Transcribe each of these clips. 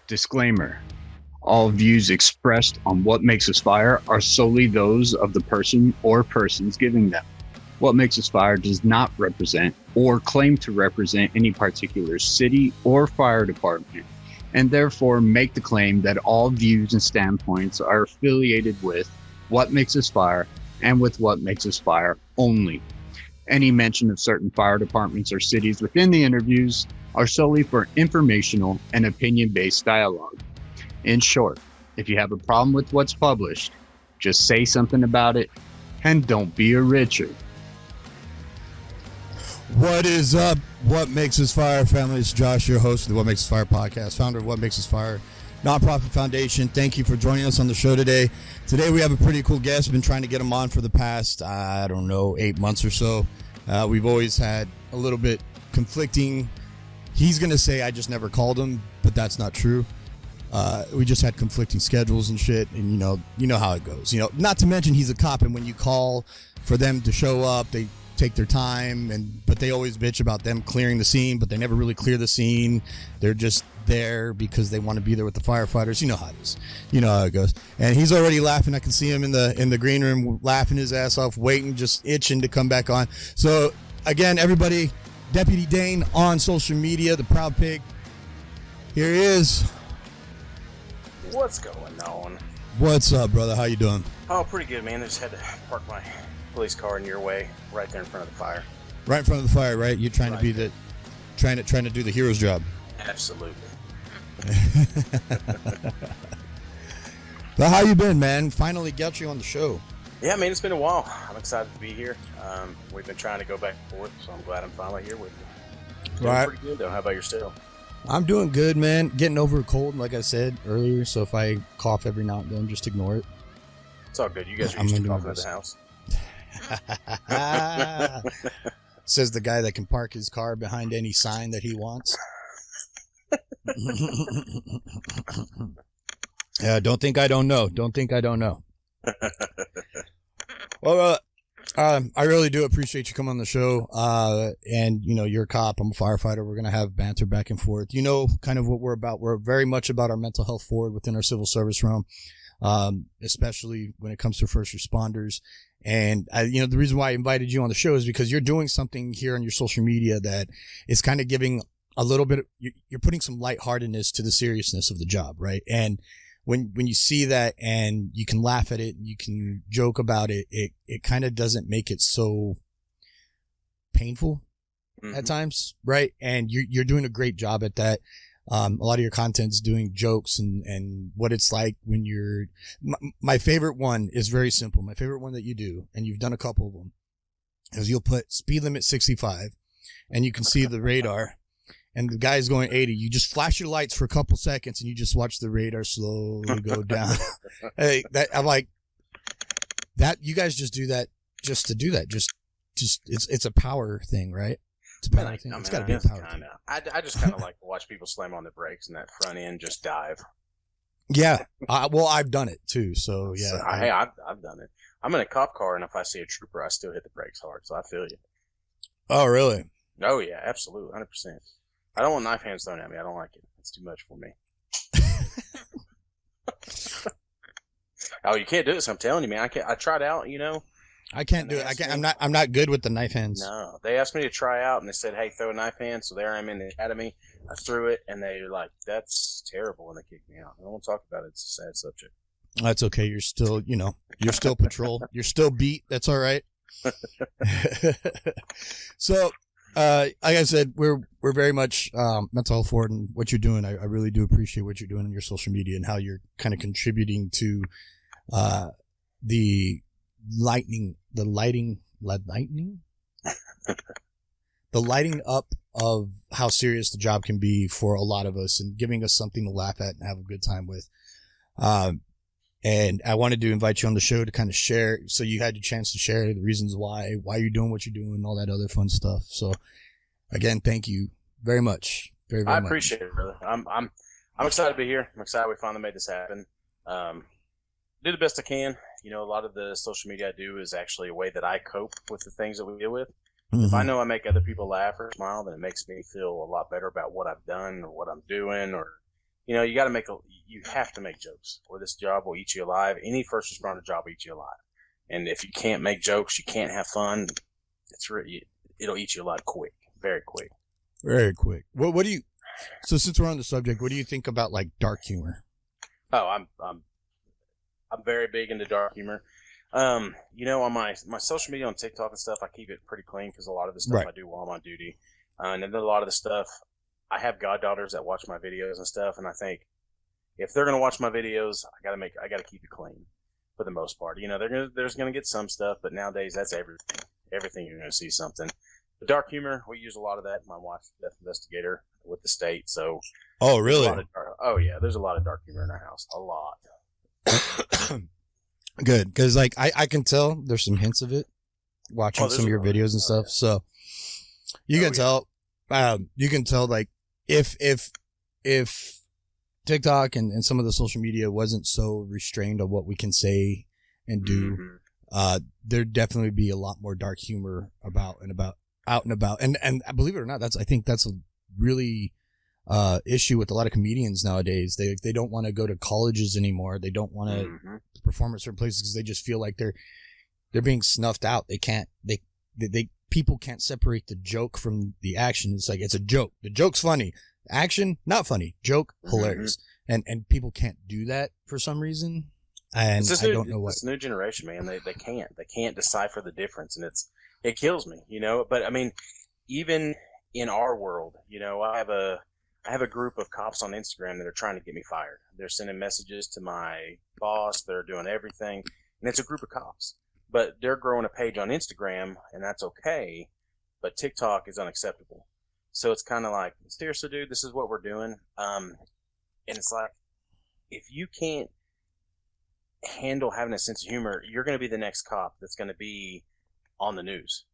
Disclaimer. All views expressed on What Makes Us Fire are solely those of the person or persons giving them. What Makes Us Fire does not represent or claim to represent any particular city or fire department, and therefore make the claim that all views and standpoints are affiliated with What Makes Us Fire and with What Makes Us Fire only. Any mention of certain fire departments or cities within the interviews are solely for informational and opinion-based dialogue. In short, if you have a problem with what's published, just say something about it and don't be a Richard. What is up? What Makes Us Fire Family? It's Josh, your host of the What Makes Us Fire podcast, founder of What Makes Us Fire nonprofit foundation. Thank you for joining us on the show today. Today we have a pretty cool guest. We've been trying to get him on for the past, 8 months or so. We've always had a little bit conflicting. He's going to say I just never called him, but that's not true. We just had conflicting schedules and shit, and you know how it goes. Not to mention he's a cop, and when you call for them to show up, they take their time, but they always bitch about them clearing the scene, but they never really clear the scene. They're just there because they want to be there with the firefighters. You know how it is. You know how it goes. And he's already laughing. I can see him in the green room laughing his ass off, waiting, just itching to come back on. So again, everybody, Deputy Dane on social media, the Proud Pig. Here he is. What's going on? What's up, brother? How you doing? Oh, pretty good, man. I just had to park my police car in your way, right there in front of the fire. Right in front of the fire, right? You're trying to be trying to do the hero's job. Absolutely. So how you been, man? Finally got you on the show. Yeah, man, it's been a while. I'm excited to be here. We've been trying to go back and forth, so I'm glad I'm finally here with you. Doing Right. pretty good, though. How about yourself? I'm doing good, man. Getting over a cold, like I said earlier. So if I cough every now and then, just ignore it. It's all good. You guys are used to coughing at the house. Says the guy that can park his car behind any sign that he wants. Yeah, don't think I don't know. Don't think I don't know. Well, I really do appreciate you coming on the show. And you're a cop. I'm a firefighter. We're going to have banter back and forth. You know kind of what we're about. We're very much about our mental health forward within our civil service realm, especially when it comes to first responders. And the reason why I invited you on the show is because you're doing something here on your social media that is kind of giving a little bit you're putting some lightheartedness to the seriousness of the job, right? And when you see that and you can laugh at it, you can joke about it, it kind of doesn't make it so painful at times, right? And you're doing a great job at that. A lot of your content's doing jokes and what it's like when my favorite one is very simple. My favorite one that you do, and you've done a couple of them, is you'll put speed limit 65 and you can see the radar and the guy's going 80. You just flash your lights for a couple seconds and you just watch the radar slowly go down. I'm like, that you guys just do that just to do that. Just it's a power thing, right? It's a power thing. It's got to be a power thing. I just kind of like to watch people slam on the brakes and that front end just dive. Yeah. Well, I've done it too. So yeah. So, I've done it. I'm in a cop car, and if I see a trooper, I still hit the brakes hard. So I feel you. Oh, really? Oh yeah, absolutely, 100%. I don't want knife hands thrown at me. I don't like it. It's too much for me. Oh, you can't do it. So I'm telling you, man. I tried out. I can't do it. I'm not good with the knife hands. No, they asked me to try out, and they said, "Hey, throw a knife hand." So there I'm in the academy. I threw it, and they were like, "That's terrible," and they kicked me out. I don't want to talk about it. It's a sad subject. That's okay. You're still, you're still patrol. You're still beat. That's all right. So, like I said, we're very much mental health forward in what you're doing. I really do appreciate what you're doing on your social media and how you're kind of contributing to the lighting up of how serious the job can be for a lot of us and giving us something to laugh at and have a good time with. And I wanted to invite you on the show to kind of share, so you had your chance to share the reasons why you're doing what you're doing and all that other fun stuff. So again, thank you very much. Very, very much. I appreciate it, brother. I'm excited to be here. I'm excited we finally made this happen. Do the best I can. A lot of the social media I do is actually a way that I cope with the things that we deal with. Mm-hmm. If I know I make other people laugh or smile, then it makes me feel a lot better about what I've done or what I'm doing, or you got to you have to make jokes, or this job will eat you alive. Any first responder job will eat you alive. And if you can't make jokes, you can't have fun. It'll eat you alive quick, very quick. Very quick. What do you? So since we're on the subject, what do you think about like dark humor? Oh, I'm very big into dark humor. On my social media on TikTok and stuff, I keep it pretty clean because a lot of the stuff I do while I'm on duty, and then a lot of the stuff, I have goddaughters that watch my videos and stuff, and I think if they're gonna watch my videos, I gotta keep it clean for the most part. There's gonna get some stuff, but nowadays that's everything. Everything you're gonna see something. The dark humor, we use a lot of that. My wife's a death investigator with the state, so. Oh, really? There's a lot of dark humor in our house. A lot. Good, because like I can tell there's some hints of it watching some of your videos and stuff. So you can tell. You can tell like if TikTok and some of the social media wasn't so restrained on what we can say and do, there'd definitely be a lot more dark humor out and about. And believe it or not, I think that's a really issue with a lot of comedians nowadays. They don't want to go to colleges anymore. They don't want to perform at certain places because they just feel like they're being snuffed out. People can't separate the joke from the action. It's like, it's a joke. The joke's funny. Action, not funny. Joke, hilarious. And people can't do that for some reason. And I don't know what. This new generation, man, they can't decipher the difference, and it kills me, But I mean, even in our world, I have a group of cops on Instagram that are trying to get me fired. They're sending messages to my boss. They're doing everything, and it's a group of cops. But they're growing a page on Instagram, and that's okay. But TikTok is unacceptable. So it's kind of like, seriously, dude, this is what we're doing. And it's like, if you can't handle having a sense of humor, you're going to be the next cop that's going to be on the news.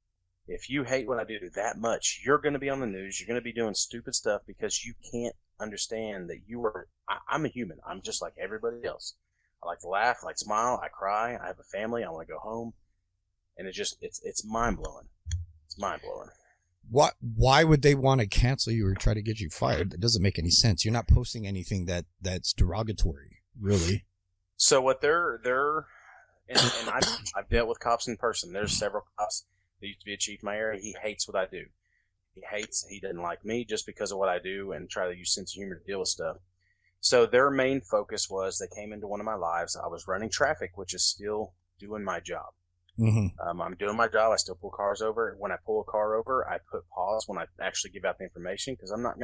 If you hate what I do that much, you're going to be on the news. You're going to be doing stupid stuff because you can't understand that I'm a human. I'm just like everybody else. I like to laugh, I like to smile, I cry, I have a family, I want to go home. And it's mind-blowing. It's mind-blowing. Why would they want to cancel you or try to get you fired? That doesn't make any sense. You're not posting anything that's derogatory, really. So what they're and I've dealt with cops in person. There's several cops. There used to be a chief in my area. He hates what I do. He doesn't like me just because of what I do and try to use sense of humor to deal with stuff. So their main focus was, they came into one of my lives. I was running traffic, which is still doing my job. I'm doing my job. I still pull cars over. When I pull a car over, I put pause when I actually give out the information, because I'm not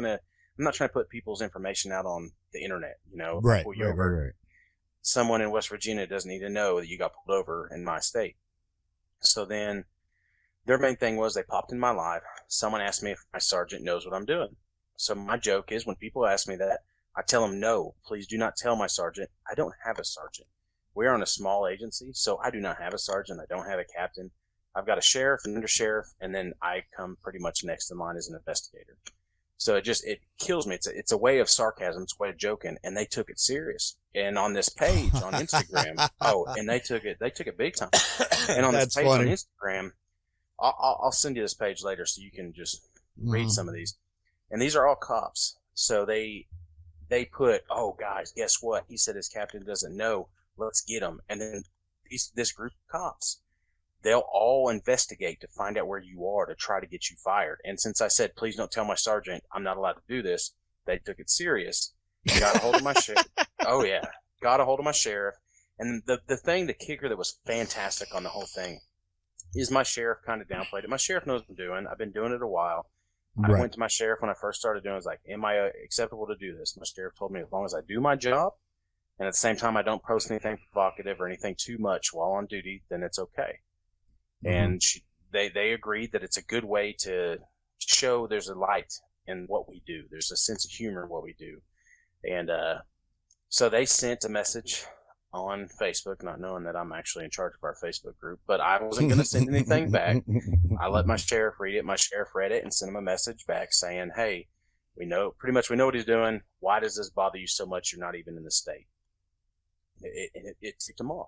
trying to put people's information out on the internet. Right. Someone in West Virginia doesn't need to know that you got pulled over in my state. So then their main thing was, they popped in my live. Someone asked me if my sergeant knows what I'm doing. So my joke is, when people ask me that, I tell them, no, please do not tell my sergeant. I don't have a sergeant. We're on a small agency, so I do not have a sergeant. I don't have a captain. I've got a sheriff, an undersheriff, and then I come pretty much next in line as an investigator. So it kills me. It's a way of sarcasm. It's a way of joking, and they took it serious. And on this page on Instagram, and they took it big time. And on this page on Instagram, I'll send you this page later so you can just read some of these. And these are all cops. So they put, oh, guys, guess what? He said his captain doesn't know. Let's get him. And then this group of cops, they'll all investigate to find out where you are to try to get you fired. And since I said, please don't tell my sergeant, I'm not allowed to do this, they took it serious. Got a hold of my sheriff. Oh, yeah. Got a hold of my sheriff. And the kicker that was fantastic on the whole thing is my sheriff kind of downplayed it. My sheriff knows what I'm doing. I've been doing it a while. Right. I went to my sheriff when I first started doing it. I was like, am I acceptable to do this? My sheriff told me, as long as I do my job, and at the same time I don't post anything provocative or anything too much while on duty, then it's okay. And they agreed that it's a good way to show there's a light in what we do. There's a sense of humor in what we do. And so they sent a message on Facebook, not knowing that I'm actually in charge of our Facebook group, but I wasn't going to send anything back. I let my sheriff read it. My sheriff read it and sent him a message back saying, hey, we know what he's doing. Why does this bother you so much? You're not even in the state. It ticked him off.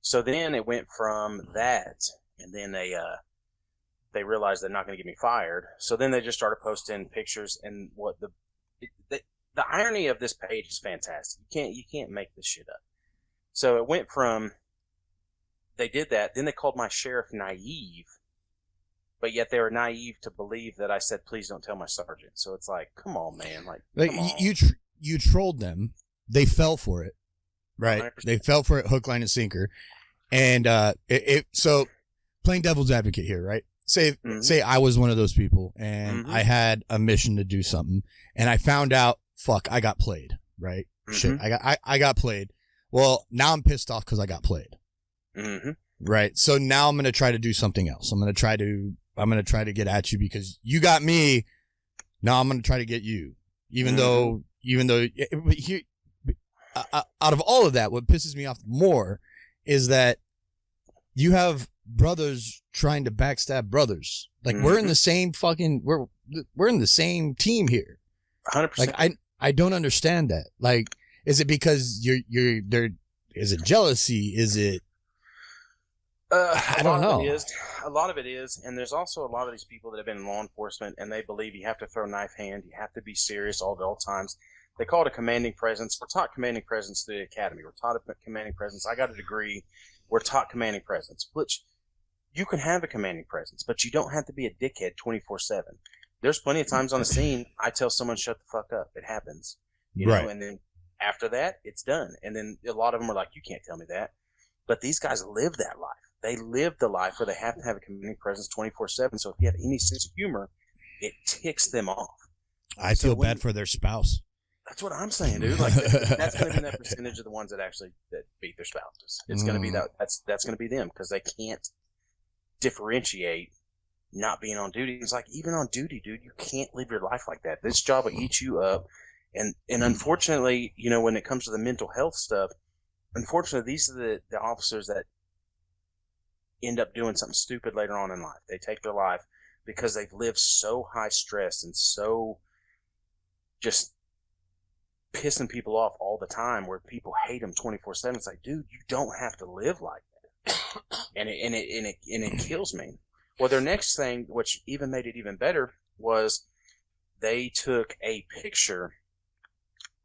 So then it went from that, and then they realized they're not going to get me fired. So then they just started posting pictures, and the irony of this page is fantastic. You can't make this shit up. So it went from, they did that, then they called my sheriff naive, but yet they were naive to believe that I said, please don't tell my sergeant. So it's like, come on, man. Like come on. You trolled them. They fell for it, right? 100%. They fell for it, hook, line, and sinker. And so playing devil's advocate here, right? Say I was one of those people and I had a mission to do something and I found out, fuck, I got played, right? Shit, I got played. Well, now I'm pissed off because I got played. Right. So now I'm going to try to do something else. I'm going to try to get at you because you got me. Now I'm going to try to get you. Even though out of all of that, what pisses me off more is that you have brothers trying to backstab brothers. Like we're in the same fucking, we're in the same team here. 100%. Like I don't understand that. Like, is it because you're there? Is it jealousy? Is it? I don't know. A lot of it is, and there's also a lot of these people that have been in law enforcement, and they believe you have to throw knife hand, you have to be serious all times. They call it a commanding presence. We're taught commanding presence through the academy. We're taught a commanding presence. I got a degree. We're taught commanding presence, which you can have a commanding presence, but you don't have to be a dickhead 24/7. There's plenty of times on the scene I tell someone shut the fuck up. It happens, you know, and then after that, it's done. And then a lot of them are like, you can't tell me that. But these guys live that life. They live the life where they have to have a commanding presence 24/7. So if you have any sense of humor, it ticks them off. I feel bad for their spouse. That's what I'm saying, dude. Like that's going to be that percentage of the ones that actually beat their spouses. It's going to be that. That's going to be them because they can't differentiate not being on duty. It's like even on duty, dude, you can't live your life like that. This job will eat you up. And unfortunately, you know, when it comes to the mental health stuff, unfortunately, these are the officers that end up doing something stupid later on in life. They take their life because they've lived so high stress and so just pissing people off all the time where people hate them 24/7. It's like, dude, you don't have to live like that. and it kills me. Well, their next thing, which even made it even better, was they took a picture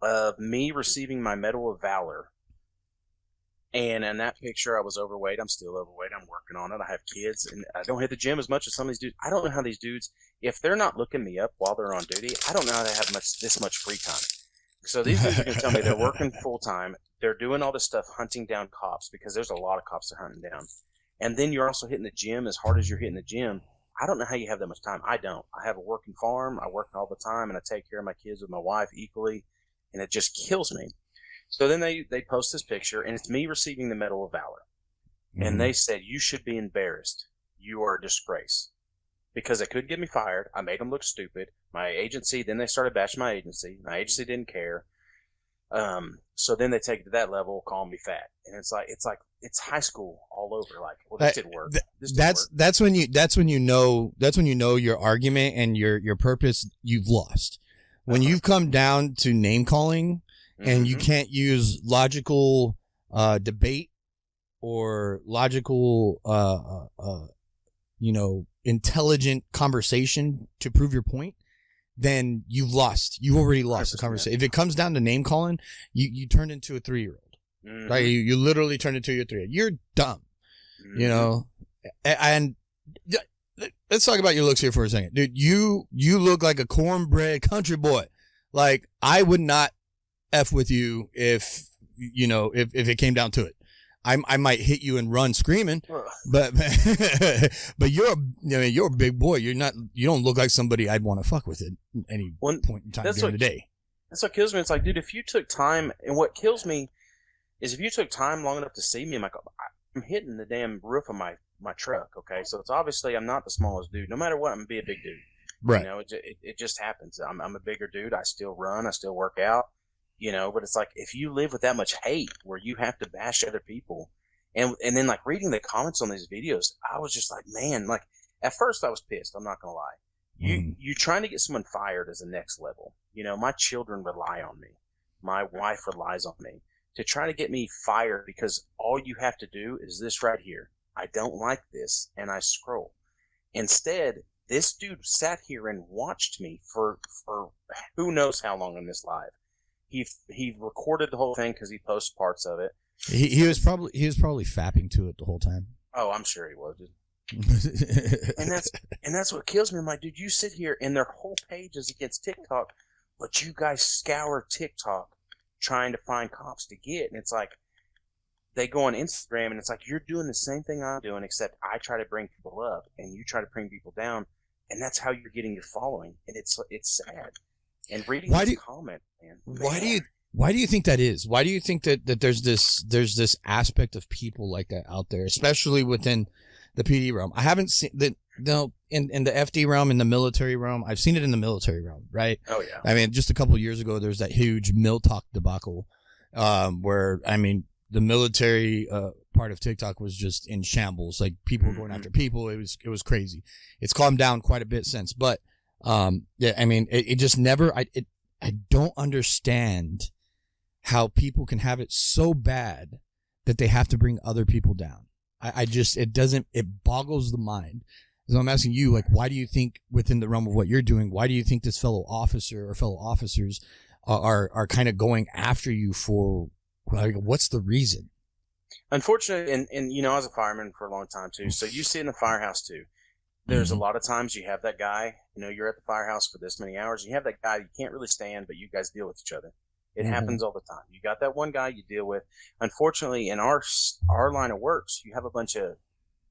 of me receiving my Medal of Valor. And in that picture, I was overweight. I'm still overweight. I'm working on it. I have kids, and I don't hit the gym as much as some of these dudes. I don't know how these dudes, if they're not looking me up while they're on duty, I don't know how they have this much free time. So these dudes are going to tell me they're working full time. They're doing all this stuff, hunting down cops, because there's a lot of cops they're hunting down. And then you're also hitting the gym as hard as you're hitting the gym. I don't know how you have that much time. I don't. I have a working farm. I work all the time, and I take care of my kids with my wife equally, and it just kills me. So then they post this picture, and it's me receiving the Medal of Valor. And they said, you should be embarrassed. You are a disgrace. Because they could get me fired. I made them look stupid. My agency, then they started bashing my agency. My agency didn't care. So then they take it to that level, calling me fat. And it's it's high school all over. Like, well, this didn't work. That's when you know your argument and your purpose, you've lost. When you've come down to name calling, and you can't use logical debate or logical, intelligent conversation to prove your point, then you've lost. You've already lost the conversation. If it comes down to name calling, you turn into a 3-year-old. Right? You literally turn into your 3-year-old. You're dumb. You know? And let's talk about your looks here for a second. Dude, you look like a cornbread country boy. Like, I would not F with you if it came down to it. I might hit you and run screaming, but you're a big boy. You don't look like somebody I'd want to fuck with at any point in time during the day. That's what kills me. It's like, dude, if you took time, and what kills me is if you took time long enough to see me, I'm hitting the damn roof of my truck. Okay. So it's obviously I'm not the smallest dude. No matter what, I'm going to be a big dude. Right. You know, it just happens. I'm a bigger dude. I still run. I still work out. You know, but it's like, if you live with that much hate where you have to bash other people, and then like reading the comments on these videos, I was just like, man, like at first I was pissed. I'm not going to lie. You trying to get someone fired is the next level. You know, my children rely on me. My wife relies on me to try to get me fired because all you have to do is this right here. I don't like this. And I scroll. Instead, this dude sat here and watched me for who knows how long on this live. He recorded the whole thing because he posts parts of it. He was probably fapping to it the whole time. Oh, I'm sure he was. and that's what kills me. I'm like, dude, you sit here and their whole page is against TikTok, but you guys scour TikTok trying to find cops to get, and it's like they go on Instagram and it's like you're doing the same thing I'm doing, except I try to bring people up and you try to bring people down, and that's how you're getting your following, and it's sad. And reading this comment, man. Why do you think that is? Why do you think that there's this aspect of people like that out there, especially within the PD realm? I haven't seen that. No, in the FD realm, in the military realm, I've seen it in the military realm, right? Oh yeah. I mean, just a couple of years ago, there's that huge Mill Talk debacle, where I mean, the military part of TikTok was just in shambles. Like people were going after people. It was crazy. It's calmed down quite a bit since, but yeah, I mean, it just never. I don't understand how people can have it so bad that they have to bring other people down. It boggles the mind. So I'm asking you, like, why do you think within the realm of what you're doing, why do you think this fellow officer or fellow officers are kind of going after you for, like, what's the reason? Unfortunately, and you know, I was a fireman for a long time too, so you see in the firehouse too. There's a lot of times you have that guy, you know, you're at the firehouse for this many hours, you have that guy you can't really stand, but you guys deal with each other. It happens all the time. You got that one guy you deal with. Unfortunately, in our line of works, you have a bunch of,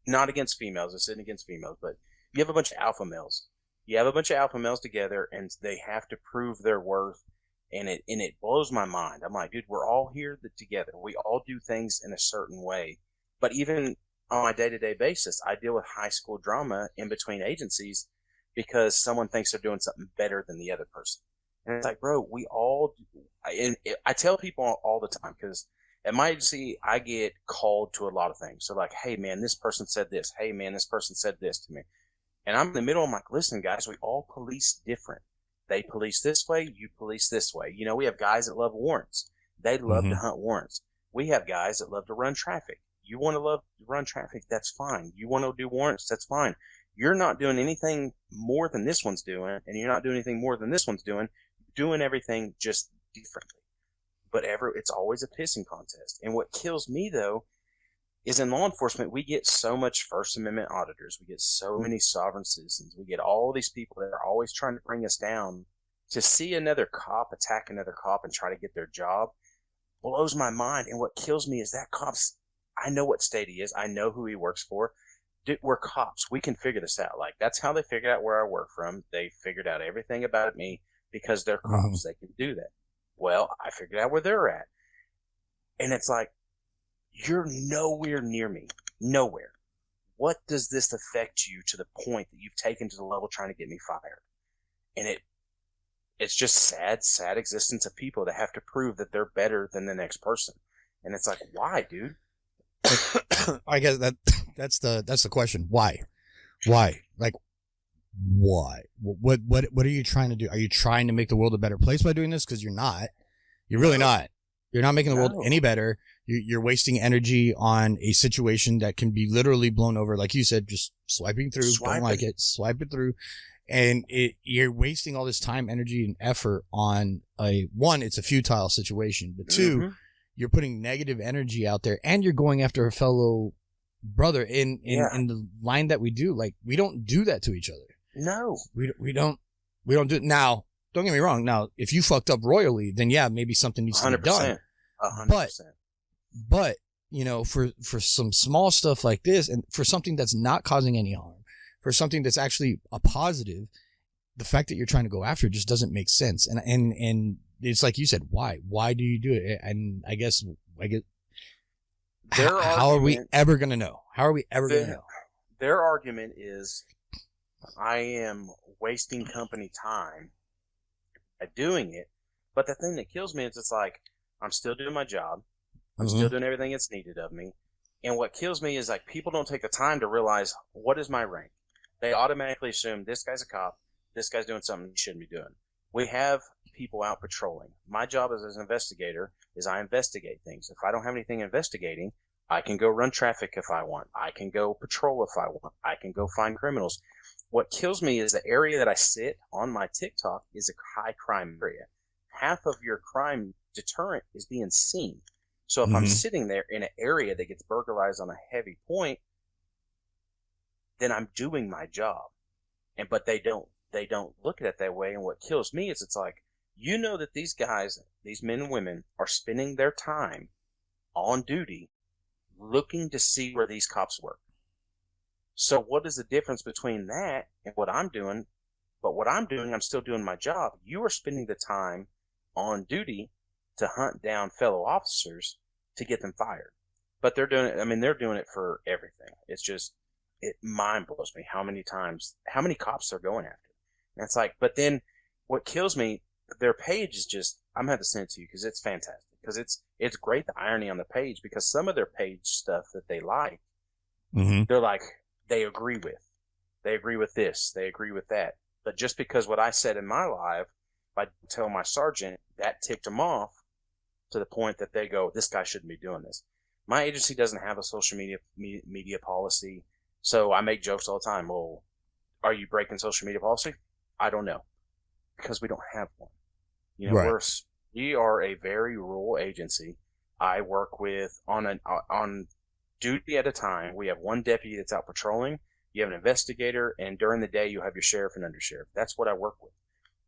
not against females, it's not against females, but you have a bunch of alpha males. You have a bunch of alpha males together, and they have to prove their worth, and it blows my mind. I'm like, dude, we're all here together. We all do things in a certain way. But even on my day-to-day basis, I deal with high school drama in between agencies because someone thinks they're doing something better than the other person. And it's like, bro, we all do. I tell people all the time, because at my agency, I get called to a lot of things. So like, hey, man, this person said this. Hey, man, this person said this to me. And I'm in the middle. I'm like, listen, guys, we all police different. They police this way. You police this way. You know, we have guys that love warrants. They love to hunt warrants. We have guys that love to run traffic. You want to run traffic, that's fine. You want to do warrants, that's fine. You're not doing anything more than this one's doing, and you're not doing anything more than this one's doing. You're doing everything just differently. But it's always a pissing contest. And what kills me, though, is in law enforcement, we get so much First Amendment auditors. We get so many sovereign citizens. We get all these people that are always trying to bring us down. To see another cop attack another cop and try to get their job blows my mind. And what kills me is that I know what state he is. I know who he works for. We're cops. We can figure this out. Like, that's how they figured out where I work from. They figured out everything about me because they're cops. They can do that. Well, I figured out where they're at. And it's like, you're nowhere near me. Nowhere. What does this affect you to the point that you've taken to the level trying to get me fired? And it's just sad existence of people that have to prove that they're better than the next person. And it's like, why, dude? I guess that's the question. Why? Like, why? What are you trying to do? Are you trying to make the world a better place by doing this? Because you're not. You're really not. You're not making the world any better. You're wasting energy on a situation that can be literally blown over. Like you said, just swiping through. Don't like it. Swipe it through. And you're wasting all this time, energy, and effort on it's a futile situation. But two, you're putting negative energy out there, and you're going after a fellow brother in the line that we do. Like, we don't do that to each other. No, we don't do it. Now, don't get me wrong. Now, if you fucked up royally, then yeah, maybe something needs to be done. 100%. But you know, for some small stuff like this, and for something that's not causing any harm, for something that's actually a positive, the fact that you're trying to go after it just doesn't make sense. And it's like you said, why? Why do you do it? And I guess how are we ever going to know? How are we ever going to know? Their argument is, I am wasting company time by doing it. But the thing that kills me is it's like, I'm still doing my job. I'm still doing everything that's needed of me. And what kills me is, like, people don't take the time to realize, what is my rank? They automatically assume this guy's a cop. This guy's doing something he shouldn't be doing. We have people out patrolling. My job as an investigator is I investigate things. If I don't have anything investigating, I can go run traffic if I want. I can go patrol if I want. I can go find criminals. What kills me is the area that I sit on my TikTok is a high crime area. Half of your crime deterrent is being seen. So if I'm sitting there in an area that gets burglarized on a heavy point, then I'm doing my job. But they don't look at it that way. And what kills me is it's like, you know that these guys, these men and women, are spending their time on duty looking to see where these cops work. So what is the difference between that and what I'm doing? But what I'm doing, I'm still doing my job. You are spending the time on duty to hunt down fellow officers to get them fired. But they're doing it. I mean, they're doing it for everything. It's just, it mind blows me how many cops they're going after. And it's like, but then what kills me, their page is just, I'm going to have to send it to you because it's fantastic. Because it's great, the irony on the page, because some of their page stuff that they like, they're like, they agree with this, they agree with that. But just because what I said in my live, if I tell my sergeant, that ticked them off to the point that they go, this guy shouldn't be doing this. My agency doesn't have a social media policy, so I make jokes all the time. Well, are you breaking social media policy? I don't know, because we don't have one. You know, right. We are a very rural agency. I work with on duty at a time. We have one deputy that's out patrolling. You have an investigator, and during the day you have your sheriff and undersheriff. That's what I work with.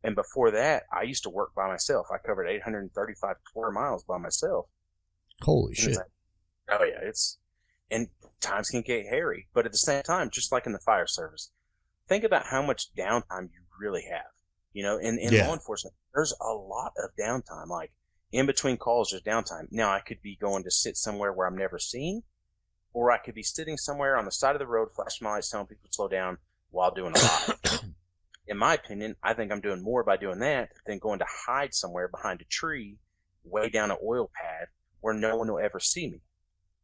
And before that, I used to work by myself. I covered 835 square miles by myself. Holy shit! Like, oh yeah, and times can get hairy. But at the same time, just like in the fire service, think about how much downtime you really have. You know, in law enforcement, there's a lot of downtime. Like in between calls, there's downtime. Now I could be going to sit somewhere where I'm never seen, or I could be sitting somewhere on the side of the road, flashing my lights, telling people to slow down while doing a live. In my opinion, I think I'm doing more by doing that than going to hide somewhere behind a tree, way down an oil pad where no one will ever see me.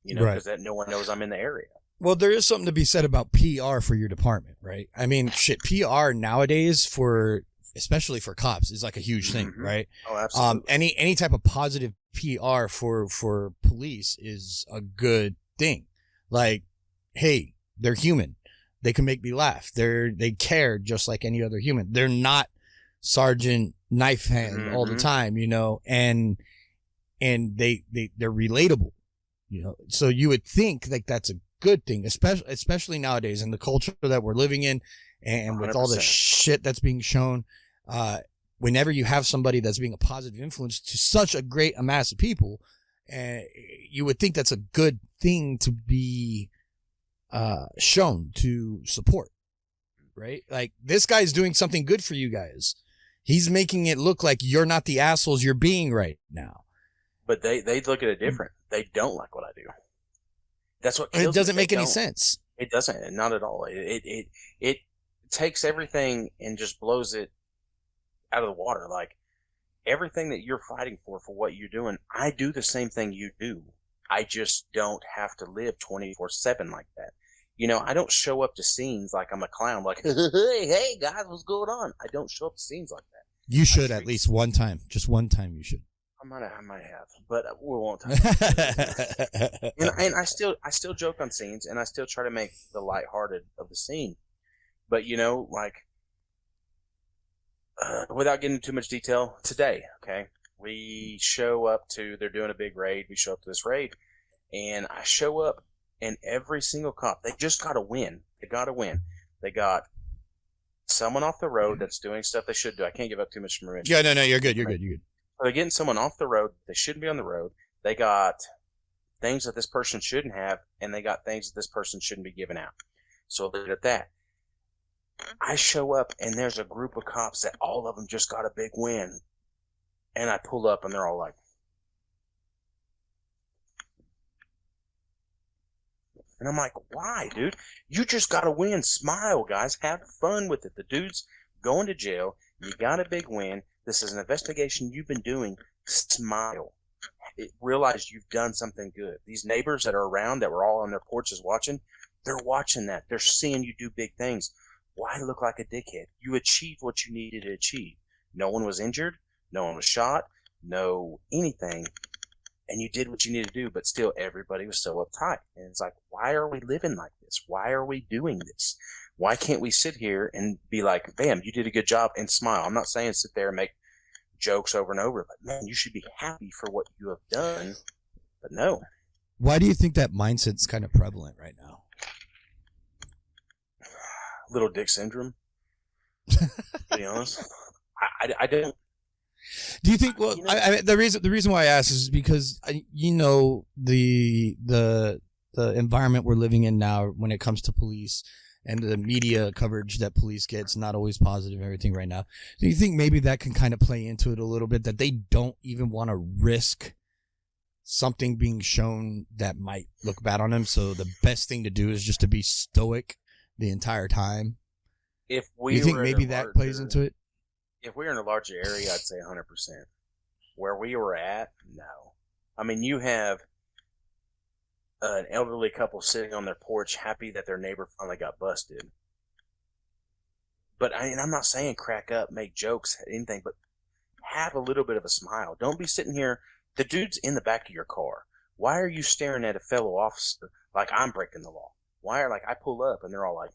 You know, because no one knows I'm in the area. Well, there is something to be said about PR for your department, right? I mean, shit, PR nowadays especially for cops is like a huge thing, right? Oh, absolutely. Any type of positive PR for police is a good thing. Like, hey, they're human. They can make me laugh. They care just like any other human. They're not Sergeant Knife Hand all the time, you know, and they're relatable, you know. So you would think like that's a good thing, especially nowadays in the culture that we're living in, and with 100%. All the shit that's being shown. Whenever you have somebody that's being a positive influence to such a great mass of people, you would think that's a good thing to be shown to support, right? Like, this guy's doing something good for you guys. He's making it look like you're not the assholes you're being right now. But they look at it different. They don't like what I do. That's what kills me. It doesn't make any sense. It doesn't, not at all. It takes everything and just blows it out of the water. Like, everything that you're fighting for what you're doing, I do the same thing you do. I just don't have to live 24/7 like that. You know, I don't show up to scenes like I'm a clown, like, hey guys, what's going on? I don't show up to scenes like that. You should at least one time. Just one time you should. I might have, but we won't talk about that. and I still joke on scenes, and I still try to make the lighthearted of the scene. But, you know, like, without getting into too much detail, today, okay, they're doing a big raid. We show up to this raid, and I show up, and every single cop, they just got to win. They got to win. They got someone off the road that's doing stuff they should do. I can't give up too much information. Yeah, no, you're good. You're good. So they're getting someone off the road. They shouldn't be on the road. They got things that this person shouldn't have, and they got things that this person shouldn't be giving out. So I'll leave it at that. I show up, and there's a group of cops that all of them just got a big win. And I pull up, and they're all like, and I'm like, why, dude? You just got to win. Smile, guys. Have fun with it. The dude's going to jail. You got a big win. This is an investigation you've been doing. Smile. Realize you've done something good. These neighbors that are around, that were all on their porches watching, they're watching that. They're seeing you do big things. Why look like a dickhead? You achieved what you needed to achieve. No one was injured. No one was shot. No anything. and you did what you needed to do, but still everybody was so uptight. And it's like, why are we living like this? Why are we doing this? Why can't we sit here and be like, bam, you did a good job, and smile? I'm not saying sit there and make jokes over and over, but man, you should be happy for what you have done. But no. Why do you think that mindset's kind of prevalent right now? Little dick syndrome. To be honest, I don't. Do you think? Well, the reason why I ask is because the environment we're living in now when it comes to police and the media coverage that police gets, not always positive and everything right now. Do you think maybe that can kind of play into it a little bit, that they don't even want to risk something being shown that might look bad on them? So the best thing to do is just to be stoic the entire time. If we, you think maybe that plays into it? If we were in a larger area, I'd say 100%. Where we were at, no. I mean, you have an elderly couple sitting on their porch happy that their neighbor finally got busted. But I'm not saying crack up, make jokes, anything, but have a little bit of a smile. Don't be sitting here. The dude's in the back of your car. Why are you staring at a fellow officer like I'm breaking the law? I pull up and they're all like,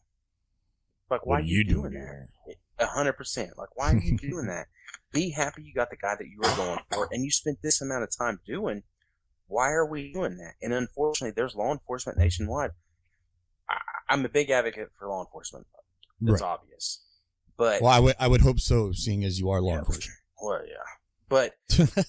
why are you doing that? 100%. Like, why are you doing that? Be happy you got the guy that you were going for, and you spent this amount of time doing. Why are we doing that? And unfortunately, there's law enforcement nationwide. I'm a big advocate for law enforcement. That's right. Obvious. But I would hope so, seeing as you are law enforcement. Well, yeah. But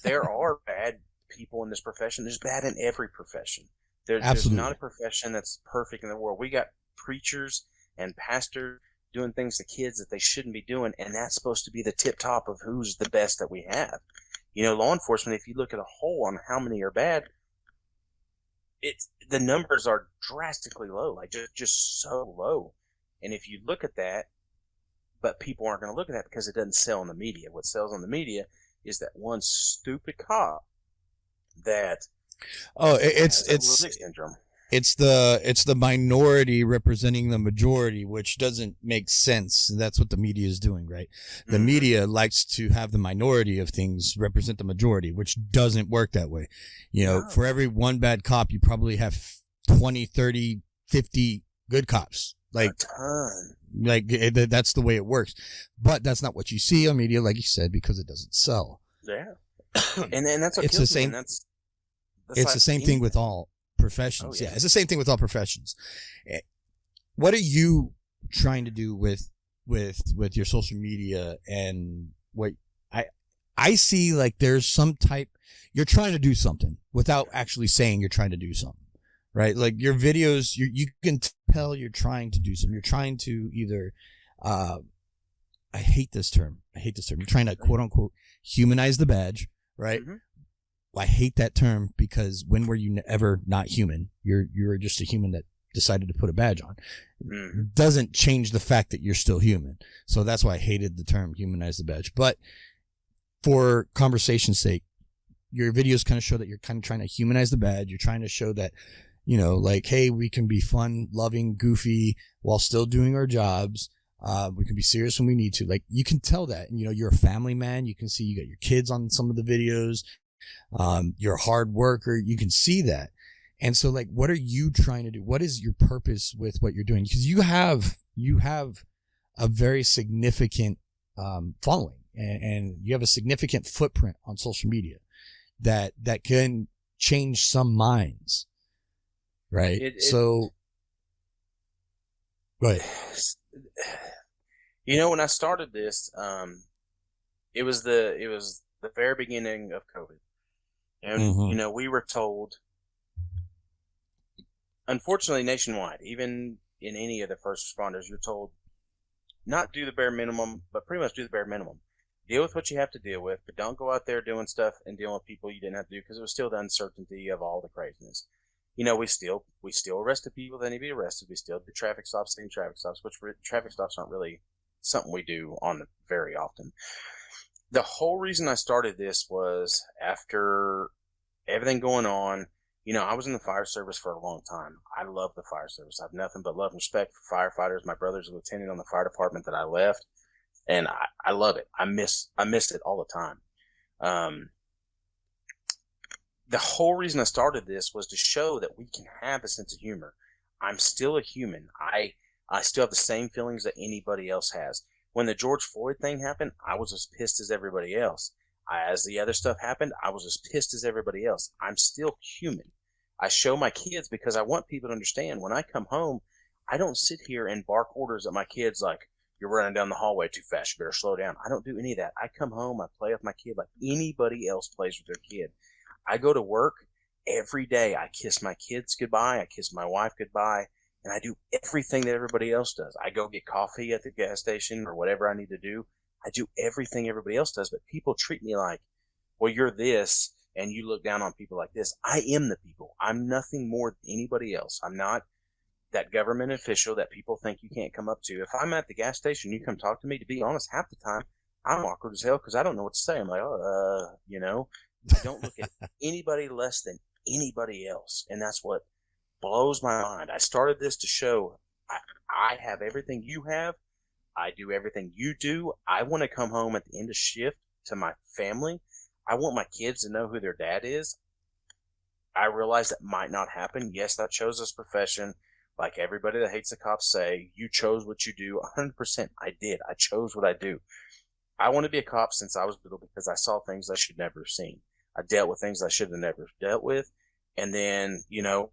there are bad people in this profession. There's bad in every profession. There's not a profession that's perfect in the world. We got preachers and pastors doing things to kids that they shouldn't be doing, and that's supposed to be the tip top of who's the best that we have. Law enforcement, if you look at a whole on how many are bad, the numbers are drastically low, like just so low. And if you look at that, but people aren't going to look at that because it doesn't sell in the media. What sells on the media is that one stupid cop that syndrome. It's the minority representing the majority, which doesn't make sense. That's what the media is doing, right? The media likes to have the minority of things represent the majority, which doesn't work that way. For every one bad cop, you probably have 20, 30, 50 good cops. Like, a ton. Like, that's the way it works. But that's not what you see on media, like you said, because it doesn't sell. Yeah. and that's what it's the same. It's the same thing with all professions. Yeah, it's the same thing with all professions. What are you trying to do with your social media, and what I see, like, there's some type, you're trying to do something without actually saying you're trying to do something, right? Like your videos, you can tell you're trying to do something. You're trying to either I hate this term. You're trying to quote unquote humanize the badge, right? I hate that term, because when were you ever not human? You're just a human that decided to put a badge on. Doesn't change the fact that you're still human. So that's why I hated the term humanize the badge. But for conversation's sake, your videos kind of show that you're kind of trying to humanize the badge. You're trying to show that, like, hey, we can be fun, loving, goofy while still doing our jobs. We can be serious when we need to. Like, you can tell that. And, you're a family man. You can see you got your kids on some of the videos. You're a hard worker. You can see that. And so, like, what are you trying to do? What is your purpose with what you're doing? Because you have a very significant following, and you have a significant footprint on social media that can change some minds, right? So go ahead. When I started this, it was the very beginning of COVID. And, we were told, unfortunately, nationwide, even in any of the first responders, you're told not do the bare minimum, but pretty much do the bare minimum. Deal with what you have to deal with, but don't go out there doing stuff and dealing with people you didn't have to do, because it was still the uncertainty of all the craziness. We still arrested people that need to be arrested. We still do traffic stops, which traffic stops aren't really something we do on very often. The whole reason I started this was after everything going on. I was in the fire service for a long time. I love the fire service. I have nothing but love and respect for firefighters. My brother's a lieutenant on the fire department that I left, and I love it. I miss it all the time. the whole reason I started this was to show that we can have a sense of humor. I'm still a human. I still have the same feelings that anybody else has. When the George Floyd thing happened, I was as pissed as everybody else. As the other stuff happened, I was as pissed as everybody else. I'm still human. I show my kids because I want people to understand when I come home, I don't sit here and bark orders at my kids like, you're running down the hallway too fast, you better slow down. I don't do any of that. I come home, I play with my kid like anybody else plays with their kid. I go to work every day. I kiss my kids goodbye. I kiss my wife goodbye. And I do everything that everybody else does. I go get coffee at the gas station or whatever I need to do. I do everything everybody else does, but people treat me like, well, you're this, and you look down on people like this. I am the people. I'm nothing more than anybody else. I'm not that government official that people think you can't come up to. If I'm at the gas station, you come talk to me, to be honest, half the time, I'm awkward as hell because I don't know what to say. I'm like, I don't look at anybody less than anybody else. And that's what blows my mind. I started this to show I have everything you have. I do everything you do. I want to come home at the end of shift to my family. I want my kids to know who their dad is. I realize that might not happen. Yes, I chose this profession. Like everybody that hates the cops say, you chose what you do. 100% I did. I chose what I do. I want to be a cop since I was little because I saw things I should never have seen. I dealt with things I should have never dealt with. And then,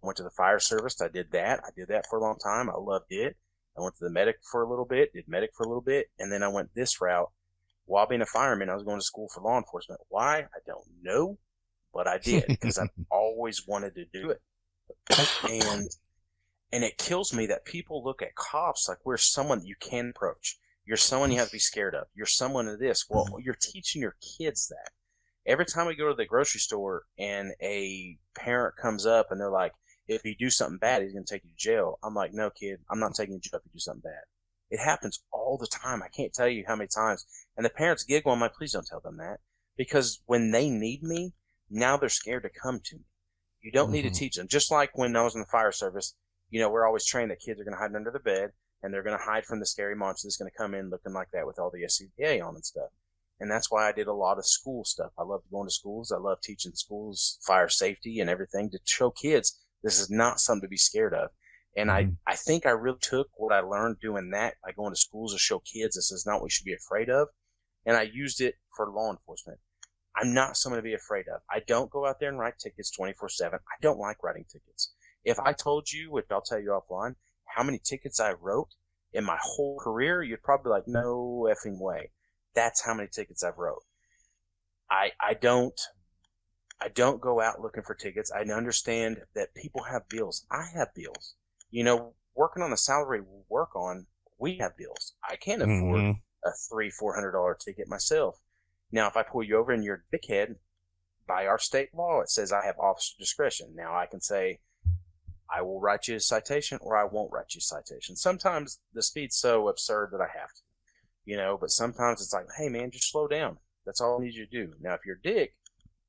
went to the fire service. I did that. I did that for a long time. I loved it. I went to the medic for a little bit, did medic for a little bit. And then I went this route. While being a fireman, I was going to school for law enforcement. Why? I don't know, but I did because I've always wanted to do it. And it kills me that people look at cops like we're someone that you can approach. You're someone you have to be scared of. You're someone of this. Well, you're teaching your kids that. Every time we go to the grocery store and a parent comes up and they're like, if you do something bad, he's going to take you to jail. I'm like, no, kid, I'm not taking you to jail if you do something bad. It happens all the time. I can't tell you how many times. And the parents giggle. I'm like, please don't tell them that. Because when they need me, now they're scared to come to me. You don't need to teach them. Just like when I was in the fire service, we're always trained that kids are going to hide under the bed and they're going to hide from the scary monster that's going to come in looking like that with all the SCBA on and stuff. And that's why I did a lot of school stuff. I love going to schools. I love teaching schools fire safety and everything to show kids this is not something to be scared of. And I think I really took what I learned doing that by going to schools to show kids this is not what we should be afraid of. And I used it for law enforcement. I'm not someone to be afraid of. I don't go out there and write tickets 24/7. I don't like writing tickets. If I told you, which I'll tell you offline, how many tickets I wrote in my whole career, you'd probably be like, no effing way. That's how many tickets I've wrote. I don't go out looking for tickets. I understand that people have bills. I have bills. Working on the salary we work on, we have bills. I can't afford a $300-$400 ticket myself. Now, if I pull you over and you're a dickhead, by our state law, it says I have officer discretion. Now, I can say, I will write you a citation or I won't write you a citation. Sometimes the speed's so absurd that I have to, but sometimes it's like, hey man, just slow down. That's all I need you to do. Now, if you're a dick,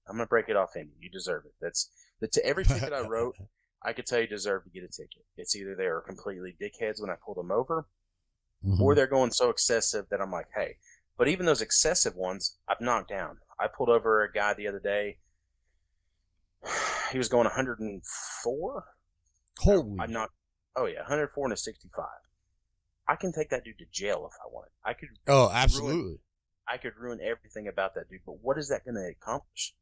I'm going to break it off in you. You deserve it. Every ticket I wrote, I could tell you deserve to get a ticket. It's either they're completely dickheads when I pull them over or they're going so excessive that I'm like, hey, but even those excessive ones, I've knocked down. I pulled over a guy the other day. He was going 104. Holy. 104 and a 65. I can take that dude to jail if I wanted. I could. Oh, absolutely. I could ruin everything about that dude. But what is that going to accomplish?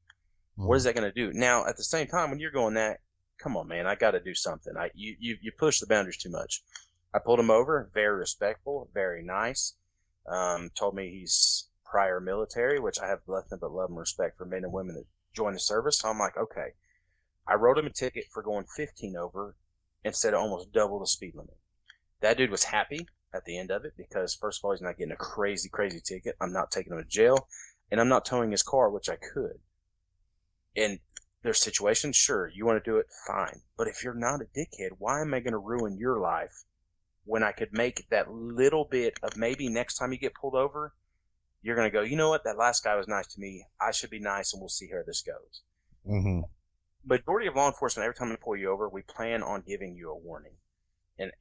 What is that going to do? Now, at the same time, when you're going that, come on, man, I got to do something. You push the boundaries too much. I pulled him over. Very respectful, very nice. Told me he's prior military, which I have nothing but love and respect for men and women that join the service. So I'm like, okay. I wrote him a ticket for going 15 over instead of almost double the speed limit. That dude was happy at the end of it because, first of all, he's not getting a crazy, crazy ticket. I'm not taking him to jail, and I'm not towing his car, which I could. And there's situations, sure, you want to do it, fine. But if you're not a dickhead, why am I going to ruin your life when I could make that little bit of maybe next time you get pulled over, you're going to go, you know what, that last guy was nice to me. I should be nice, and we'll see how this goes. Majority of law enforcement, every time we pull you over, we plan on giving you a warning. And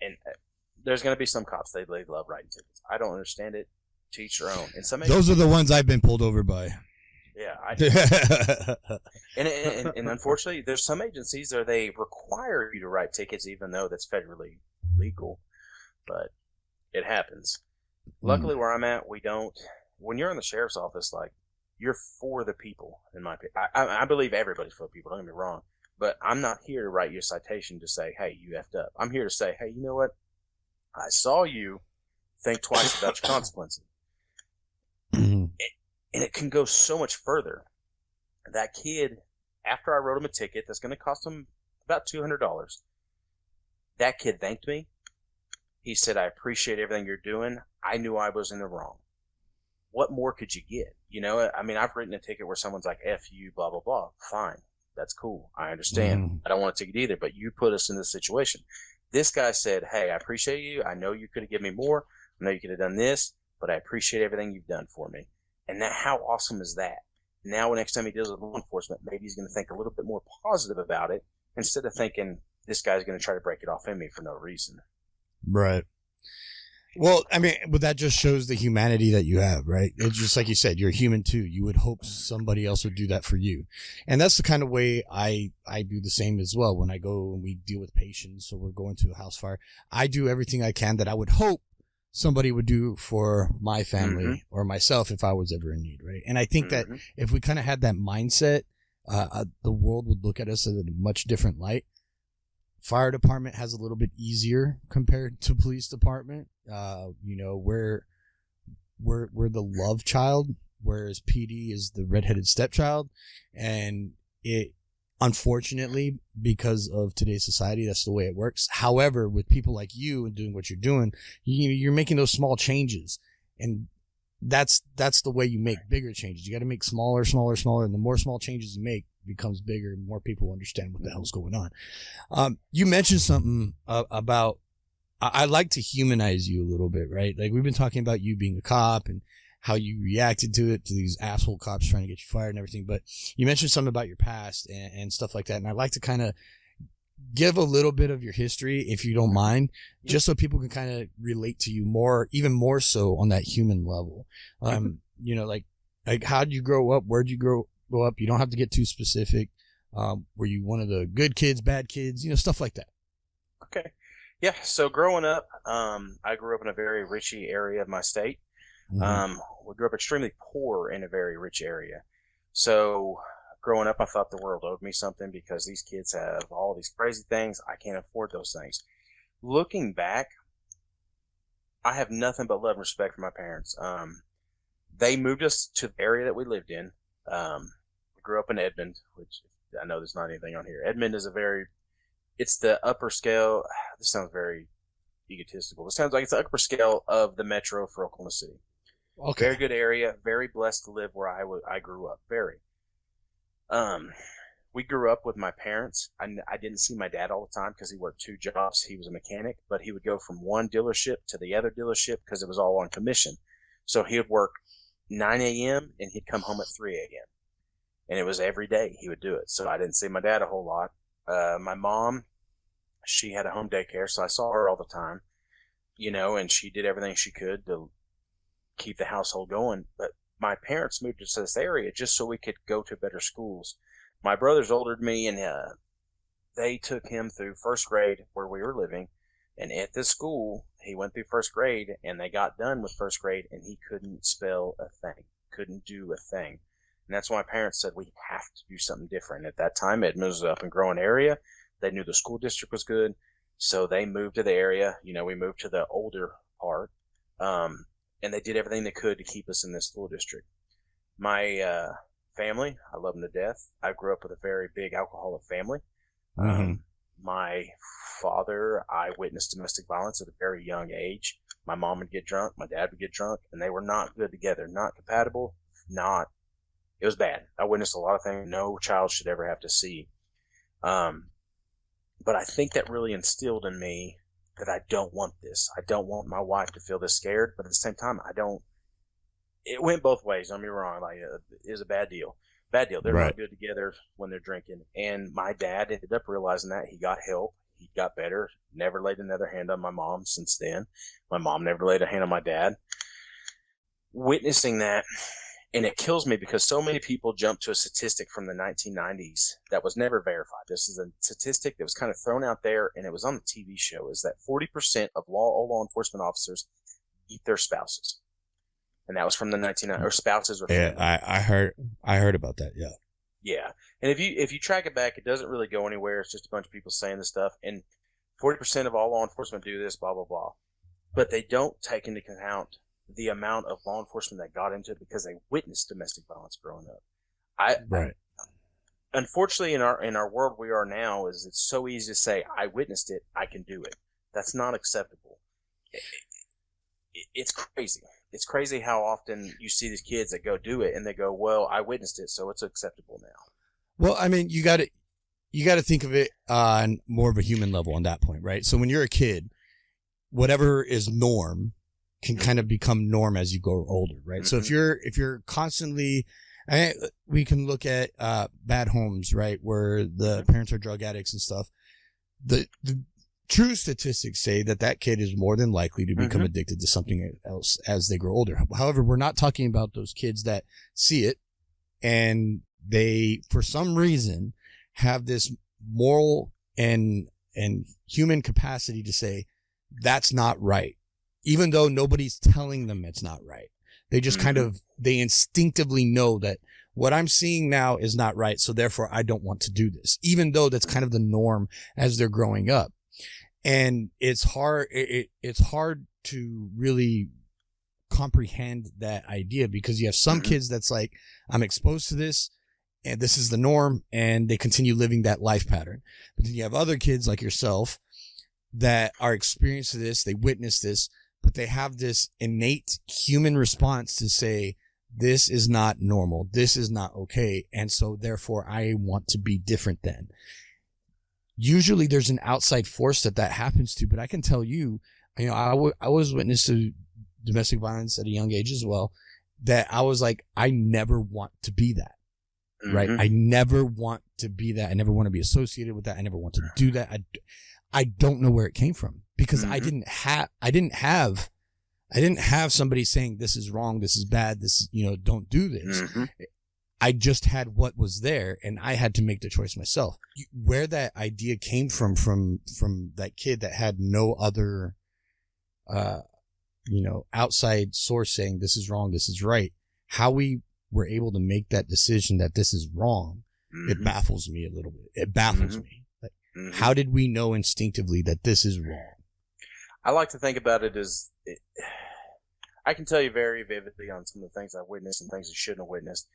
there's going to be some cops, they love writing tickets. I don't understand it. To each their own. And those are the ones I've been pulled over by. Yeah. And unfortunately, there's some agencies where they require you to write tickets, even though that's federally legal. But it happens. Luckily, where I'm at, we don't. When you're in the sheriff's office, like, you're for the people. In my opinion, I believe everybody's for the people. Don't get me wrong, but I'm not here to write you a citation to say, "Hey, you effed up." I'm here to say, "Hey, you know what? I saw you. Think twice about your consequences." And it can go so much further. That kid, after I wrote him a ticket that's going to cost him about $200, that kid thanked me. He said, "I appreciate everything you're doing. I knew I was in the wrong." What more could you get? You know, I mean, I've written a ticket where someone's like, "F you, blah, blah, blah." Fine. That's cool. I understand. I don't want a ticket either, but you put us in this situation. This guy said, "Hey, I appreciate you. I know you could have given me more. I know you could have done this, but I appreciate everything you've done for me." And that, how awesome is that? Now, next time he deals with law enforcement, maybe he's going to think a little bit more positive about it instead of thinking this guy's going to try to break it off in me for no reason. Right. Well, I mean, but that just shows the humanity that you have, right? It's just like you said, you're human too. You would hope somebody else would do that for you. And that's the kind of way I do the same as well. When I go and we deal with patients, so we're going to a house fire, I do everything I can that I would hope somebody would do for my family or myself if I was ever in need, right? And I think that if we kind of had that mindset, the world would look at us in a much different light. Fire department has a little bit easier compared to police department. You know, we're the love child, whereas PD is the redheaded stepchild. And it, unfortunately, because of today's society, that's the way it works. However, with people like you and doing what you're doing, you're making those small changes, and that's the way you make bigger changes. You got to make smaller, and the more small changes you make, becomes bigger, and more people understand what the hell's going on. You mentioned something about, I like to humanize you a little bit, right? Like, we've been talking about you being a cop and how you reacted to these asshole cops trying to get you fired and everything. But you mentioned something about your past and stuff like that. And I'd like to kind of give a little bit of your history, if you don't mind, just so people can kind of relate to you more, even more so on that human level. You know, like how did you grow up? Where'd you grow up? You don't have to get too specific. Were you one of the good kids, bad kids, you know, stuff like that? Okay. Yeah. So growing up, I grew up in a very richy area of my state. We grew up extremely poor in a very rich area. So growing up, I thought the world owed me something because these kids have all these crazy things. I can't afford those things. Looking back, I have nothing but love and respect for my parents. They moved us to the area that we lived in. We grew up in Edmond, which I know there's not anything on here. Edmond is it's the upper scale. This sounds very egotistical. It sounds like it's the upper scale of the metro for Oklahoma City. Okay. Very good area. Very blessed to live where I grew up. Very. We grew up with my parents. I didn't see my dad all the time because he worked two jobs. He was a mechanic, but he would go from one dealership to the other dealership because it was all on commission. So he would work 9 a.m. and he'd come home at 3 a.m. And it was every day he would do it. So I didn't see my dad a whole lot. My mom, she had a home daycare, so I saw her all the time, you know, and she did everything she could to keep the household going. But my parents moved us to this area just so we could go to better schools. My brother's older than me, and they took him through first grade where we were living. And at this school, he went through first grade, and they got done with first grade, and he couldn't spell a thing, couldn't do a thing. And that's why my parents said we have to do something different. At that time, Edmond was an up and growing area. They knew the school district was good, so they moved to the area. You know, we moved to the older part, and they did everything they could to keep us in this school district. My family, I love them to death. I grew up with a very big alcoholic family. My father, I witnessed domestic violence at a very young age. My mom would get drunk, my dad would get drunk, and they were not good together, not compatible, it was bad. I witnessed a lot of things no child should ever have to see. But I think that really instilled in me that I don't want this. I don't want my wife to feel this scared, but at the same time, it went both ways. Don't get me wrong. Like, it was a bad deal. Bad deal. They're not good together when they're drinking. And my dad ended up realizing that. He got help. He got better. Never laid another hand on my mom since then. My mom never laid a hand on my dad. Witnessing that, And it kills me because so many people jump to a statistic from the 1990s that was never verified. This is a statistic that was kind of thrown out there, and it was on the TV show, is that 40% of all law enforcement officers beat their spouses. And that was from the 1990s, or spouses or family. Yeah, I heard about that, yeah. Yeah. And if you track it back, it doesn't really go anywhere. It's just a bunch of people saying this stuff. And 40% of all law enforcement do this, blah, blah, blah. But they don't take into account the amount of law enforcement that got into it because they witnessed domestic violence growing up. Unfortunately, in our world we are now, is it's so easy to say, I witnessed it, I can do it. That's not acceptable. It's crazy. It's crazy how often you see these kids that go do it and they go, well, I witnessed it, so it's acceptable now. Well, I mean, you got to think of it on more of a human level on that point, right? So when you're a kid, whatever is norm can kind of become norm as you grow older, right? Mm-hmm. So if you're constantly, we can look at bad homes, right, where the parents are drug addicts and stuff. The true statistics say that kid is more than likely to become addicted to something else as they grow older. However, we're not talking about those kids that see it and they, for some reason, have this moral and human capacity to say that's not right, even though nobody's telling them it's not right. They just they instinctively know that what I'm seeing now is not right, so therefore I don't want to do this, even though that's kind of the norm as they're growing up. And it's hard. It's hard to really comprehend that idea because you have some kids that's like, I'm exposed to this and this is the norm, and they continue living that life pattern. But then you have other kids like yourself that are experienced to this, they witness this, but they have this innate human response to say, this is not normal, this is not okay, and so therefore I want to be different then. Usually there's an outside force that happens to, but I can tell you, I was witness to domestic violence at a young age as well, that I was like, I never want to be that, right? I never want to be that. I never want to be associated with that. I never want to do that. I don't know where it came from because I didn't have somebody saying this is wrong, this is bad, this is, don't do this. I just had what was there and I had to make the choice myself. Where that idea came from that kid that had no other, outside source saying this is wrong, this is right. How we were able to make that decision that this is wrong, it baffles me a little bit. It baffles me. Like, how did we know instinctively that this is wrong? I like to think about it as, I can tell you very vividly on some of the things I witnessed and things I shouldn't have witnessed.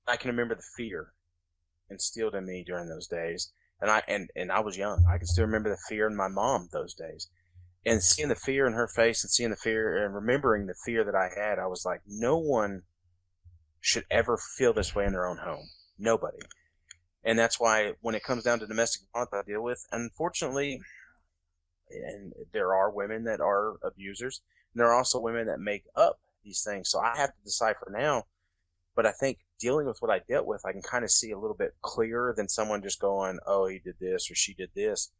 I can remember the fear instilled in me during those days. And I was young. I can still remember the fear in my mom those days. And seeing the fear in her face and seeing the fear and remembering the fear that I had, I was like, no one should ever feel this way in their own home. Nobody. And that's why when it comes down to domestic violence I deal with, unfortunately, and there are women that are abusers, and there are also women that make up these things. So I have to decipher now. But I think dealing with what I dealt with, I can kind of see a little bit clearer than someone just going, oh, he did this or she did this.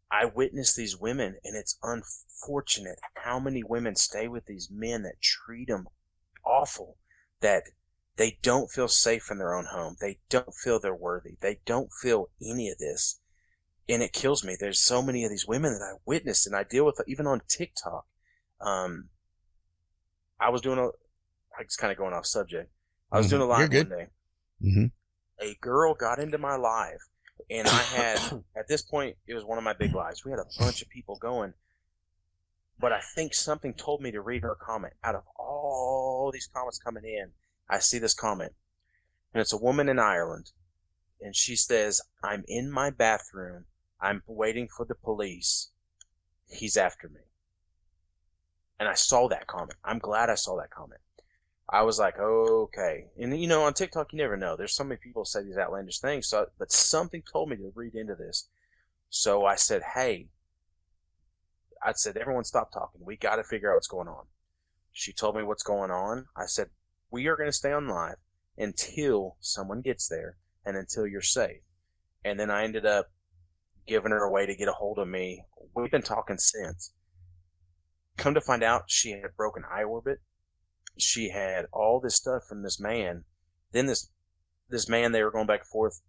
I witnessed these women, and it's unfortunate how many women stay with these men that treat them awful, that they don't feel safe in their own home. They don't feel they're worthy. They don't feel any of this. And it kills me. There's so many of these women that I witnessed and I deal with even on TikTok. I was kind of going off subject. I was doing a live one day. A girl got into my live, and I had, at this point, it was one of my big lives. We had a bunch of people going, but I think something told me to read her comment. Out of all these comments coming in, I see this comment, and it's a woman in Ireland, and she says, I'm in my bathroom. I'm waiting for the police. He's after me. And I saw that comment. I'm glad I saw that comment. I was like, okay. And, on TikTok, you never know. There's so many people say these outlandish things. But something told me to read into this. So I said, hey, everyone stop talking. We got to figure out what's going on. She told me what's going on. I said, we are going to stay on live until someone gets there and until you're safe. And then I ended up giving her a way to get a hold of me. We've been talking since. Come to find out, she had a broken eye orbit. she had all this stuff from this man. Then this man, they were going back and forth.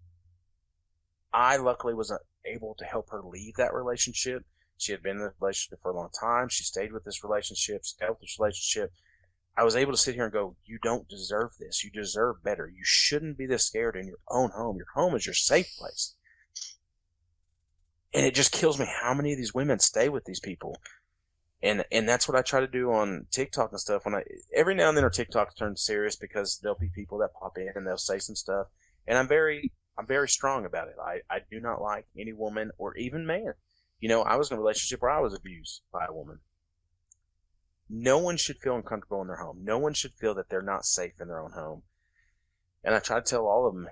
I luckily was able to help her leave that relationship. She had been in the relationship for a long time. She stayed with this relationship, stayed with this relationship. I was able to sit here and go, you don't deserve this. You deserve better. You shouldn't be this scared in your own home. Your home is your safe place. And it just kills me how many of these women stay with these people. And that's what I try to do on TikTok and stuff. Every now and then our TikTok turns serious because there'll be people that pop in and they'll say some stuff. And I'm very strong about it. I do not like any woman or even man. I was in a relationship where I was abused by a woman. No one should feel uncomfortable in their home. No one should feel that they're not safe in their own home. And I try to tell all of them,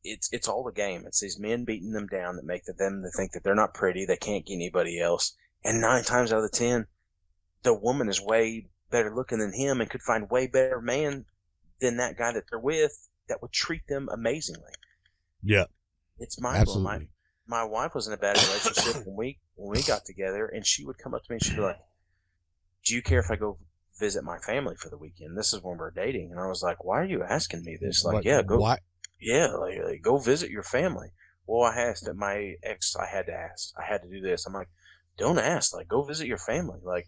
it's all a game. It's these men beating them down that make them think that they're not pretty, they can't get anybody else. And 9 times out of the 10, the woman is way better looking than him and could find way better man than that guy that they're with that would treat them amazingly. Yeah. It's mind-blowing. My wife was in a bad relationship when we got together, and she would come up to me and she'd be like, do you care if I go visit my family for the weekend? This is when we're dating. And I was like, why are you asking me this? Like, yeah, go. Why? Yeah, like, go visit your family. Well, I asked at my ex, I had to ask. I had to do this. I'm like, don't ask. Like, go visit your family. Like,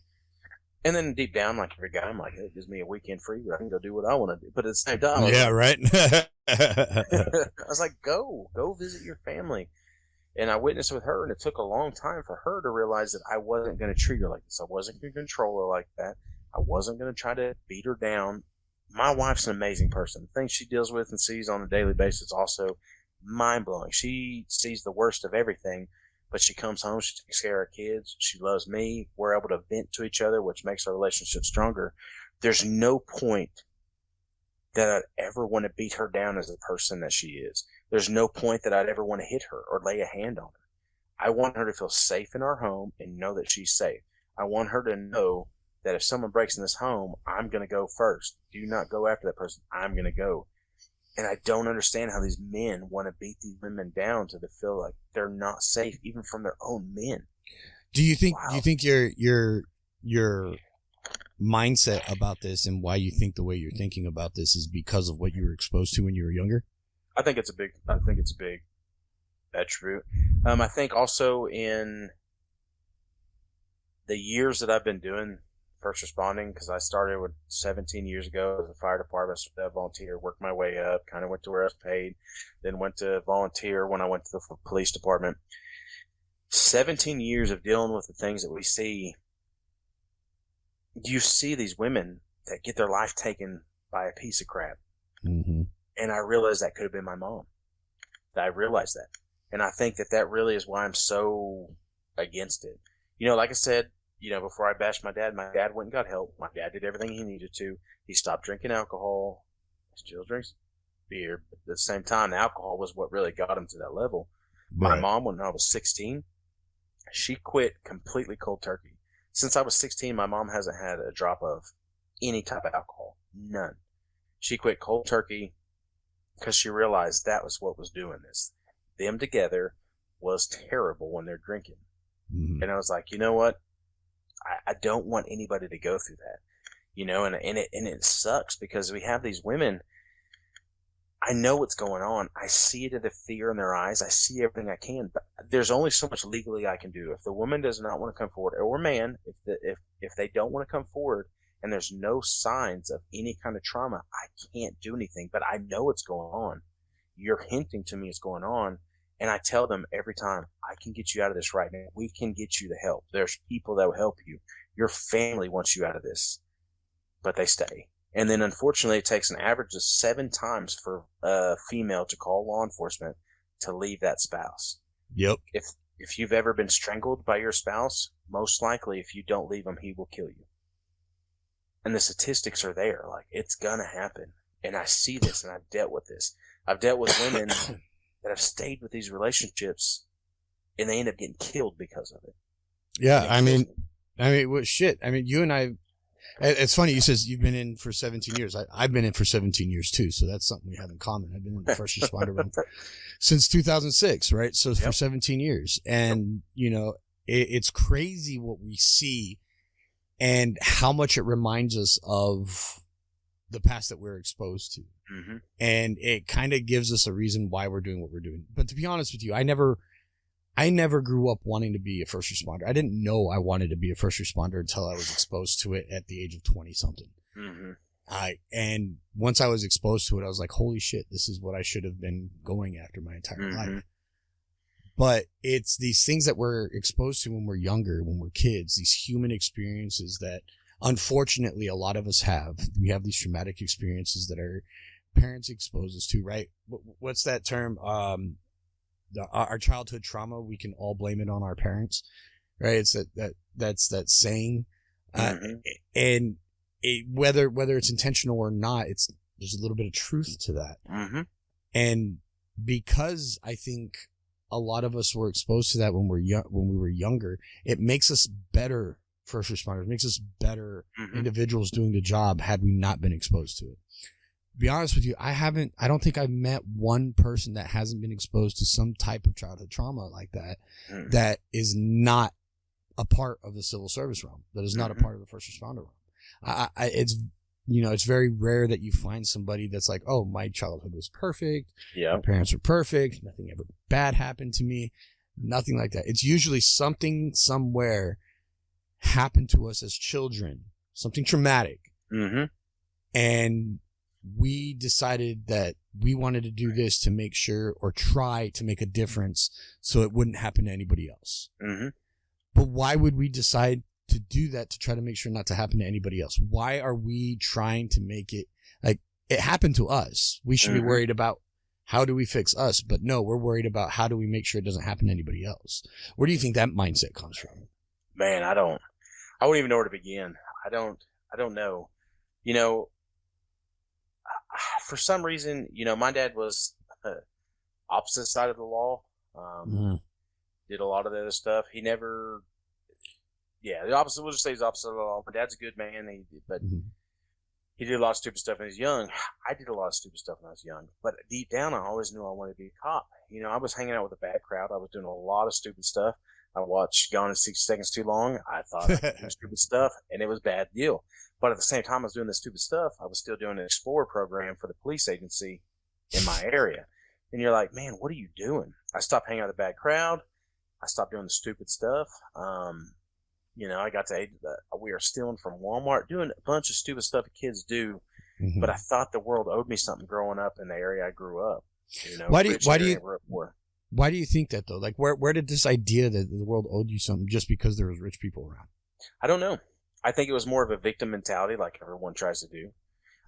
and then deep down, like every guy, I'm like, it gives me a weekend free where I can go do what I want to do. But at the same time, yeah, right. I was like, go visit your family. And I witnessed with her, and it took a long time for her to realize that I wasn't going to treat her like this. I wasn't going to control her like that. I wasn't going to try to beat her down. My wife's an amazing person. The things she deals with and sees on a daily basis also mind-blowing. She sees the worst of everything, but she comes home, she takes care of her kids, she loves me. We're able to vent to each other, which makes our relationship stronger. There's no point that I'd ever want to beat her down as the person that she is. There's no point that I'd ever want to hit her or lay a hand on her. I want her to feel safe in our home and know that she's safe. I want her to know that if someone breaks in this home, I'm going to go first. Do not go after that person. I'm going to go. And I don't understand how these men want to beat these women down to feel like they're not safe, even from their own men. Do you think your mindset about this and why you think the way you're thinking about this is because of what you were exposed to when you were younger? I think it's a big attribute. I think also in the years that I've been doing first responding, because I started with 17 years ago as a fire department, volunteer, worked my way up, kind of went to where I was paid, then went to volunteer when I went to the police department. 17 years of dealing with the things that we see. You see these women that get their life taken by a piece of crap. Mm-hmm. And I realized that could have been my mom. I realized that. And I think that really is why I'm so against it. Like I said, before I bashed my dad went and got help. My dad did everything he needed to. He stopped drinking alcohol. He still drinks beer. But at the same time, the alcohol was what really got him to that level. Right. My mom, when I was 16, she quit completely cold turkey. Since I was 16, my mom hasn't had a drop of any type of alcohol. None. She quit cold turkey because she realized that was what was doing this. Them together was terrible when they're drinking. Mm-hmm. And I was like, you know what? I don't want anybody to go through that, and it sucks because we have these women. I know what's going on. I see it in the fear in their eyes. I see everything I can, but there's only so much legally I can do. If the woman does not want to come forward, or man, if they don't want to come forward and there's no signs of any kind of trauma, I can't do anything, but I know what's going on. You're hinting to me it's going on. And I tell them every time, I can get you out of this right now. We can get you the help. There's people that will help you. Your family wants you out of this. But they stay. And then unfortunately, it takes an average of 7 times for a female to call law enforcement to leave that spouse. Yep. If you've ever been strangled by your spouse, most likely if you don't leave him, he will kill you. And the statistics are there. Like, it's going to happen. And I see this, and I've dealt with this. I've dealt with women that have stayed with these relationships and they end up getting killed because of it. Yeah. I mean, well, shit. I mean, you and I, it's funny. You says you've been in for 17 years. I've been in for 17 years too. So that's something we have in common. I've been in the first responder room since 2006. Right. So for 17 years. And it's crazy what we see and how much it reminds us of the past that we're exposed to. Mm-hmm. And it kind of gives us a reason why we're doing what we're doing. But to be honest with you, I never grew up wanting to be a first responder. I didn't know I wanted to be a first responder until I was exposed to it at the age of 20 something. Mm-hmm. And once I was exposed to it, I was like, holy shit, this is what I should have been going after my entire life. But it's these things that we're exposed to when we're younger, when we're kids, these human experiences that unfortunately a lot of us have. We have these traumatic experiences that our parents expose us to, right? What's that term? Our childhood trauma, we can all blame it on our parents, right? It's that's that saying. And whether it's intentional or not, there's a little bit of truth to that. Mm-hmm. And because I think a lot of us were exposed to that when we were younger, it makes us better first responders, makes us better individuals doing the job had we not been exposed to it. To be honest with you, I don't think I've met one person that hasn't been exposed to some type of childhood trauma like that, that is not a part of the civil service realm, that is not a part of the first responder realm. It's very rare that you find somebody that's like, oh, my childhood was perfect. Yeah. My parents were perfect. Nothing ever bad happened to me. Nothing like that. It's usually something somewhere happened to us as children, something traumatic. And we decided that we wanted to do this to make sure or try to make a difference so it wouldn't happen to anybody else. But why would we decide to do that to try to make sure not to happen to anybody else? Why are we trying to make it like it happened to us? We should be worried about how do we fix us, but no, we're worried about how do we make sure it doesn't happen to anybody else. Where do you think that mindset comes from? Man, I wouldn't even know where to begin. I don't know. You know, for some reason, you know, my dad was opposite side of the law. Did a lot of the other stuff. He never, the opposite. We'll just say he's opposite of the law. My dad's a good man, but he did a lot of stupid stuff when he was young. I did a lot of stupid stuff when I was young, but deep down, I always knew I wanted to be a cop. You know, I was hanging out with a bad crowd. I was doing a lot of stupid stuff. I watched Gone in 60 Seconds Too Long. I thought I was doing stupid stuff, and it was a bad deal. But at the same time I was doing this stupid stuff, I was still doing an Explorer program for the police agency in my area. And you're like, man, what are you doing? I stopped hanging out with a bad crowd. I stopped doing the stupid stuff. You know, I got to age that we were stealing from Walmart, doing a bunch of stupid stuff that kids do. But I thought the world owed me something growing up in the area I grew up. You know, why do you think that though? Like, where did this idea that the world owed you something just because there was rich people around? I don't know. I think it was more of a victim mentality, like everyone tries to do.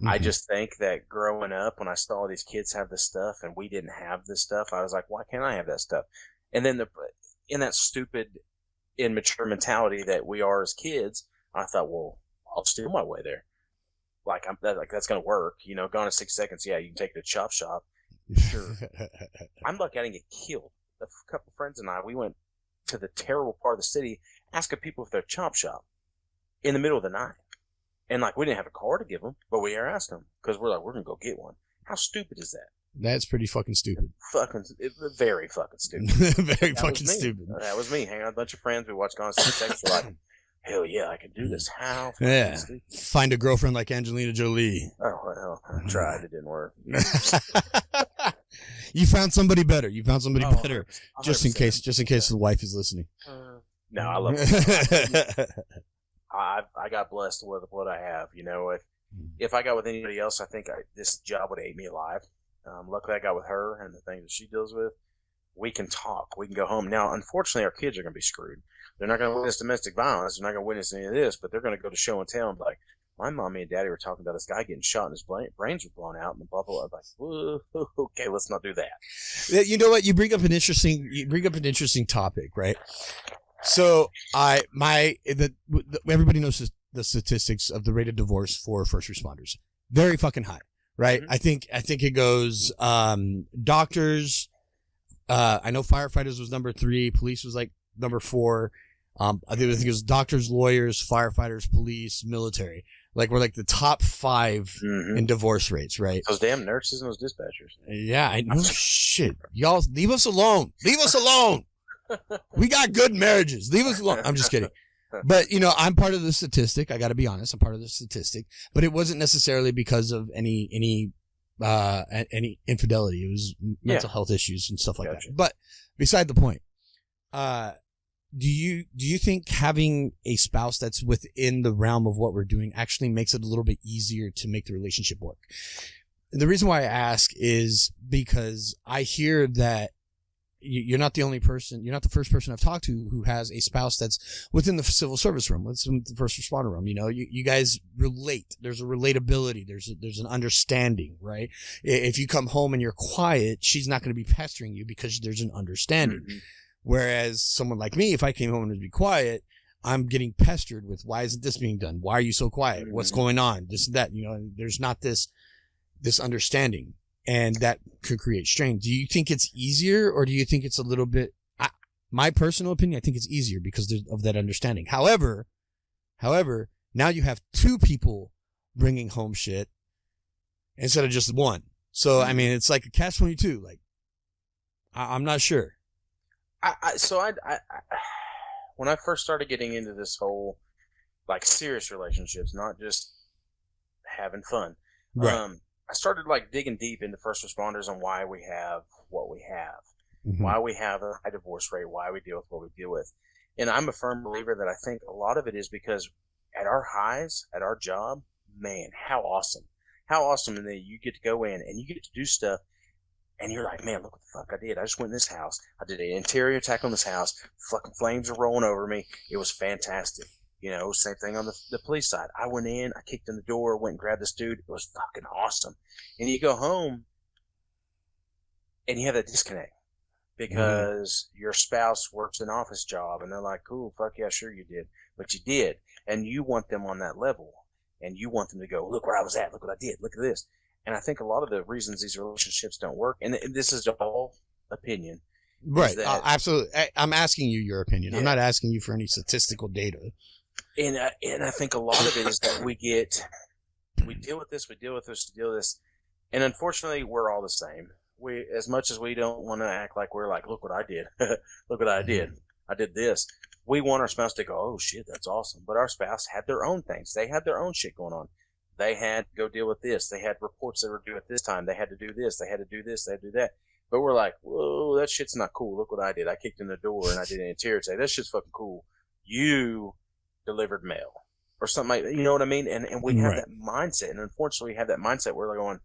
I just think that growing up, when I saw these kids have this stuff and we didn't have this stuff, I was like, why can't I have that stuff? And then in that stupid, immature mentality that we are as kids, I thought, well, I'll steal my way there. That's going to work. You know, Gone in 6 seconds. Yeah, you can take it to Chop Shop. Sure. I'm lucky I didn't get killed. A couple friends and I, we went to the terrible part of the city, asking people if they're Chop Shop in the middle of the night. And we didn't have a car to give them, but we asked them because we're going to go get one. How stupid is that? That's pretty fucking stupid. Very fucking stupid. Very fucking stupid. That was me. Hanging out with a bunch of friends. We watched Gone in 6 seconds. We're like, hell yeah, I can do this. How? Yeah. Stupid. Find a girlfriend like Angelina Jolie. Oh, well, I tried. It didn't work. You found somebody better. Better. 100%. Just in case the wife is listening. No, I love it. I got blessed with what I have. You know, if I got with anybody else, I think this job would have ate me alive. Luckily, I got with her and the things that she deals with. We can talk. We can go home. Now, unfortunately, our kids are going to be screwed. They're not going to witness domestic violence. They're not going to witness any of this, but they're going to go to show and tell and be like, my mommy and daddy were talking about this guy getting shot and his brains were blown out and blah, blah, blah. I'm like, okay, let's not do that. You know what? You bring up an interesting topic, right? So everybody knows the statistics of the rate of divorce for first responders. Very fucking high, right? I think it goes, doctors, I know firefighters was number 3, police was number 4. I think it was doctors, lawyers, firefighters, police, military. We're the top 5 in divorce rates, right? Those damn nurses and those dispatchers. Yeah, I know. Shit. Y'all, leave us alone. Leave us alone. We got good marriages. Leave us alone. I'm just kidding. But, you know, I'm part of the statistic. I got to be honest. I'm part of the statistic, but it wasn't necessarily because of any infidelity. It was mental health issues and stuff like that. But beside the point, do you think having a spouse that's within the realm of what we're doing actually makes it a little bit easier to make the relationship work? The reason why I ask is because I hear that you're not the only person, you're not the first person I've talked to who has a spouse that's within the civil service room, within the first responder room. You know, you guys relate. There's a relatability. There's an understanding, right? If you come home and you're quiet, she's not going to be pestering you because there's an understanding. Mm-hmm. Whereas someone like me, if I came home and would be quiet, I'm getting pestered with, why isn't this being done? Why are you so quiet? Mm-hmm. What's going on? This and that, you know, there's not this understanding, and that could create strain. Do you think it's easier, or do you think it's a little bit, my personal opinion, I think it's easier because of that understanding. However, now you have two people bringing home shit instead of just one. So, I mean, it's like a catch-22. Like, I'm not sure. When I first started getting into this whole, like, serious relationships, not just having fun, right. I started, like, digging deep into first responders on why we have what we have, mm-hmm. why we have a high divorce rate, why we deal with what we deal with. And I'm a firm believer that I think a lot of it is because at our highs, at our job, man, how awesome. How awesome. And then you get to go in and you get to do stuff. And you're like, man, look what the fuck I did. I just went in this house. I did an interior attack on this house. Fucking flames are rolling over me. It was fantastic. You know, same thing on the police side. I went in, I kicked in the door, went and grabbed this dude. It was fucking awesome. And you go home and you have that disconnect because your spouse works an office job and they're like, cool, fuck yeah, sure you did. But you did. And you want them on that level. And you want them to go, look where I was at. Look what I did. Look at this. And I think a lot of the reasons these relationships don't work, and this is all opinion. Right. Absolutely. I'm asking you your opinion. Yeah. I'm not asking you for any statistical data. And I think a lot of it is that we deal with this, and unfortunately, we're all the same. As much as we don't want to act like we're like, look what I did, look what I did, I did this. We want our spouse to go, oh shit, that's awesome. But our spouse had their own things. They had their own shit going on. They had to go deal with this. They had reports they were due at this time. They had to do this. They had to do this. They had to do that. But we're like, whoa, that shit's not cool. Look what I did. I kicked in the door and I did an interior attack. That shit's fucking cool. You delivered mail or something like that. You know what I mean? And we have that mindset. And unfortunately, we have that mindset where they're going,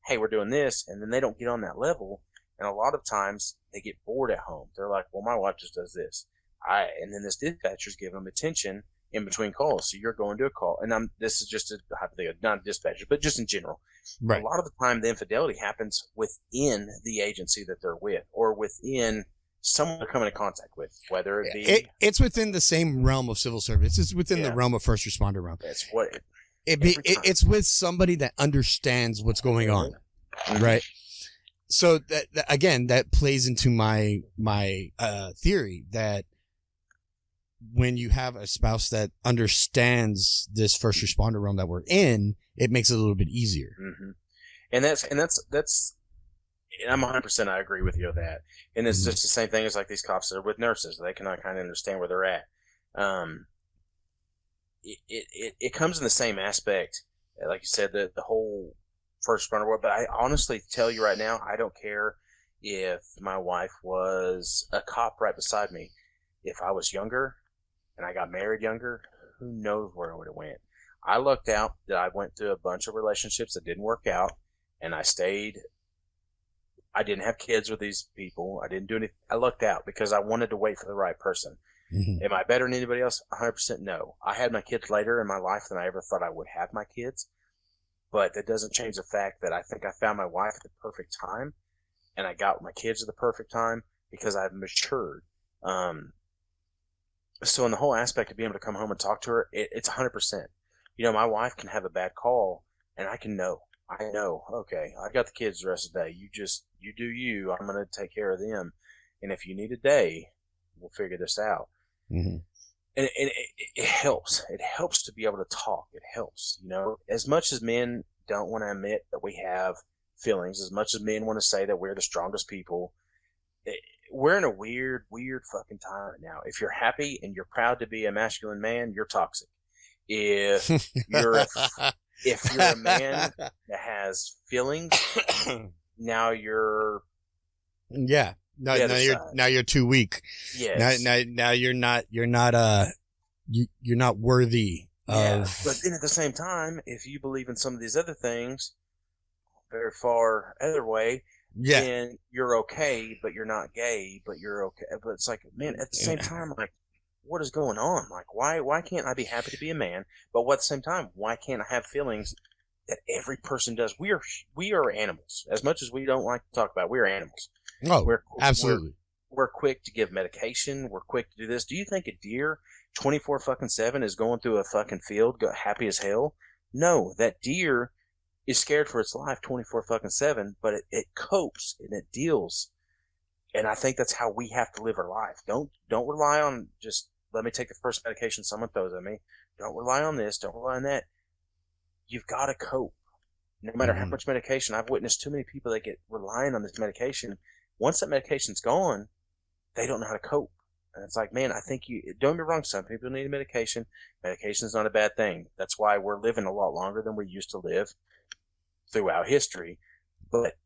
hey, we're doing this. And then they don't get on that level. And a lot of times they get bored at home. They're like, well, my wife just does this. And then this dispatcher's giving them attention in between calls. So you're going to a call. And this is just a hypothetical, not a dispatcher, but just in general. Right. A lot of the time, the infidelity happens within the agency that they're with or within someone they're coming in contact with, whether it be... It's within the same realm of civil service. It's within the realm of first responder realm. That's what... It's with somebody that understands what's going on, right? So that again, that plays into my theory that when you have a spouse that understands this first responder realm that we're in, it makes it a little bit easier. Mm-hmm. And that's I'm 100%. I agree with you on that. And it's just the same thing as like these cops that are with nurses. They cannot kind of understand where they're at. It comes in the same aspect, like you said, the whole first responder world. But I honestly tell you right now, I don't care if my wife was a cop right beside me. If I was younger and I got married younger, who knows where I would have went. I lucked out that I went through a bunch of relationships that didn't work out, and I stayed. I didn't have kids with these people. I didn't do anything. I lucked out because I wanted to wait for the right person. Mm-hmm. Am I better than anybody else? 100% no. I had my kids later in my life than I ever thought I would have my kids. But that doesn't change the fact that I think I found my wife at the perfect time, and I got my kids at the perfect time because I've matured. So in the whole aspect of being able to come home and talk to her, it's 100%. You know, my wife can have a bad call, and I know, okay, I got the kids the rest of the day. You do you. I'm going to take care of them. And if you need a day, we'll figure this out. Mm-hmm. And it helps. It helps to be able to talk. It helps. You know, as much as men don't want to admit that we have feelings, as much as men want to say that we're the strongest people, we're in a weird fucking time right now. If you're happy and you're proud to be a masculine man, you're toxic. If you're a man that has feelings, now you're now you're too weak. Yes. Now you're not worthy of. But then at the same time, if you believe in some of these other things, very far other way, then you're okay, but you're not gay, but you're okay. But it's like, man, at the same time, like, what is going on? Like, why can't I be happy to be a man? But at the same time, why can't I have feelings that every person does? We are animals. As much as we don't like to talk about, we are animals. Oh, absolutely. We're quick to give medication. We're quick to do this. Do you think a deer 24/7 is going through a fucking field happy as hell? No, that deer is scared for its life 24/7, but it copes and it deals. And I think that's how we have to live our life. Don't rely on just, let me take the first medication someone throws at me. Don't rely on this. Don't rely on that. You've got to cope. No matter how much medication, I've witnessed too many people that get relying on this medication. Once that medication's gone, they don't know how to cope. And it's like, man, I think don't get me wrong, some people need medication. Medication's not a bad thing. That's why we're living a lot longer than we used to live throughout history. But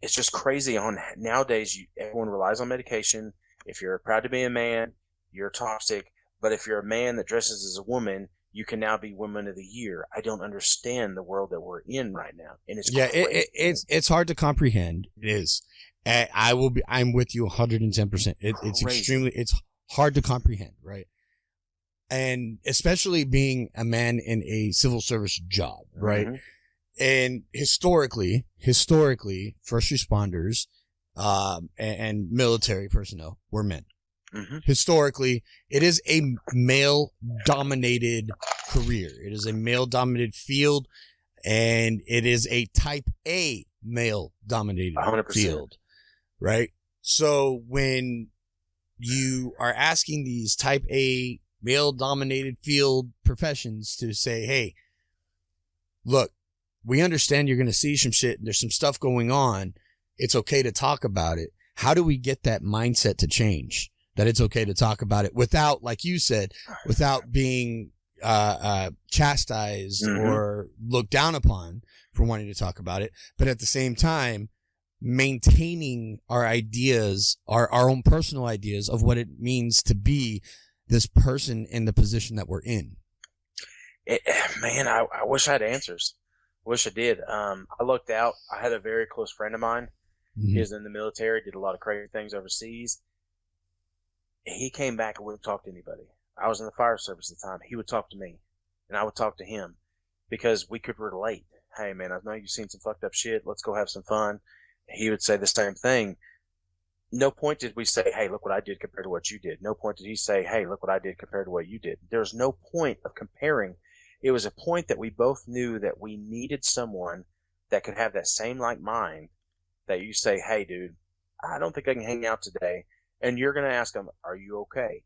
it's just crazy on nowadays. Everyone relies on medication. If you're proud to be a man, you're toxic. But if you're a man that dresses as a woman, you can now be Woman of the Year. I don't understand the world that we're in right now, and it's crazy. It's hard to comprehend. It is. I'm with you 110%. It's hard to comprehend, right? And especially being a man in a civil service job, right? Mm-hmm. And historically, first responders, and military personnel were men. Mm-hmm. Historically, it is a male-dominated career. It is a male-dominated field, and it is a type A male-dominated 100%. Field, right? So when you are asking these type A male-dominated field professions to say, hey, look, we understand you're going to see some shit. There's some stuff going on. It's okay to talk about it. How do we get that mindset to change? That it's okay to talk about it without, like you said, without being chastised or looked down upon for wanting to talk about it. But at the same time, maintaining our ideas, our own personal ideas of what it means to be this person in the position that we're in. Man, I wish I had answers. Wish I did. I looked out. I had a very close friend of mine. He was in the military, did a lot of crazy things overseas. He came back and wouldn't talk to anybody. I was in the fire service at the time. He would talk to me, and I would talk to him because we could relate. Hey, man, I know you've seen some fucked up shit. Let's go have some fun. He would say the same thing. No point did we say, hey, look what I did compared to what you did. No point did he say, hey, look what I did compared to what you did. There was no point of comparing. It was a point that we both knew that we needed someone that could have that same like mind that you say, hey, dude, I don't think I can hang out today. And you're going to ask them, are you okay?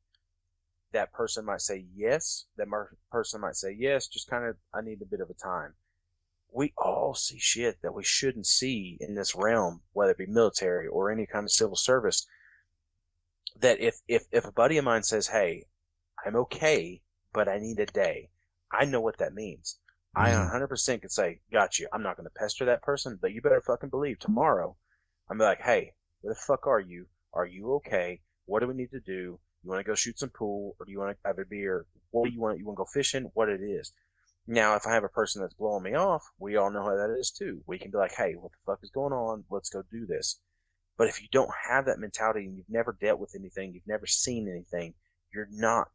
That person might say yes. That person might say yes, just kind of, I need a bit of a time. We all see shit that we shouldn't see in this realm, whether it be military or any kind of civil service. That if a buddy of mine says, hey, I'm okay, but I need a day, I know what that means. I 100% could say, got you. I'm not going to pester that person, but you better fucking believe tomorrow, I'm like, hey, where the fuck are you? Are you okay? What do we need to do? You want to go shoot some pool, or do you want to have a beer? What do you want? You want to go fishing? What it is. Now, if I have a person that's blowing me off, we all know how that is too. We can be like, hey, what the fuck is going on? Let's go do this. But if you don't have that mentality and you've never dealt with anything, you've never seen anything, you're not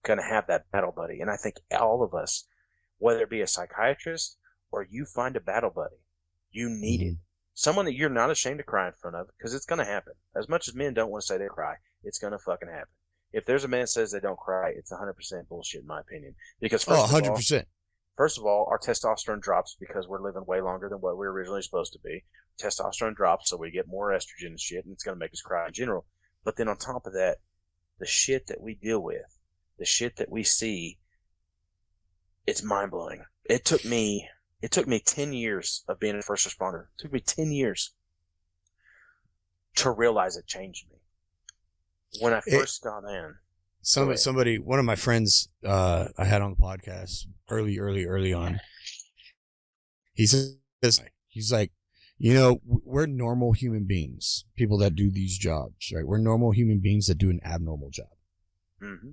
going to have that battle buddy. And I think all of us, whether it be a psychiatrist or you find a battle buddy, you need it. Someone that you're not ashamed to cry in front of, because it's going to happen. As much as men don't want to say they cry, it's going to fucking happen. If there's a man that says they don't cry, it's 100% bullshit in my opinion. Because first of all, our testosterone drops because we're living way longer than what we were originally supposed to be. Testosterone drops, so we get more estrogen and shit, and it's going to make us cry in general. But then on top of that, the shit that we deal with, the shit that we see, it's mind-blowing. It took me 10 years of being a first responder. It took me 10 years to realize it changed me. When I first got in. One of my friends I had on the podcast early on, he says, he's like, we're normal human beings, people that do these jobs, right? We're normal human beings that do an abnormal job. Mm-hmm.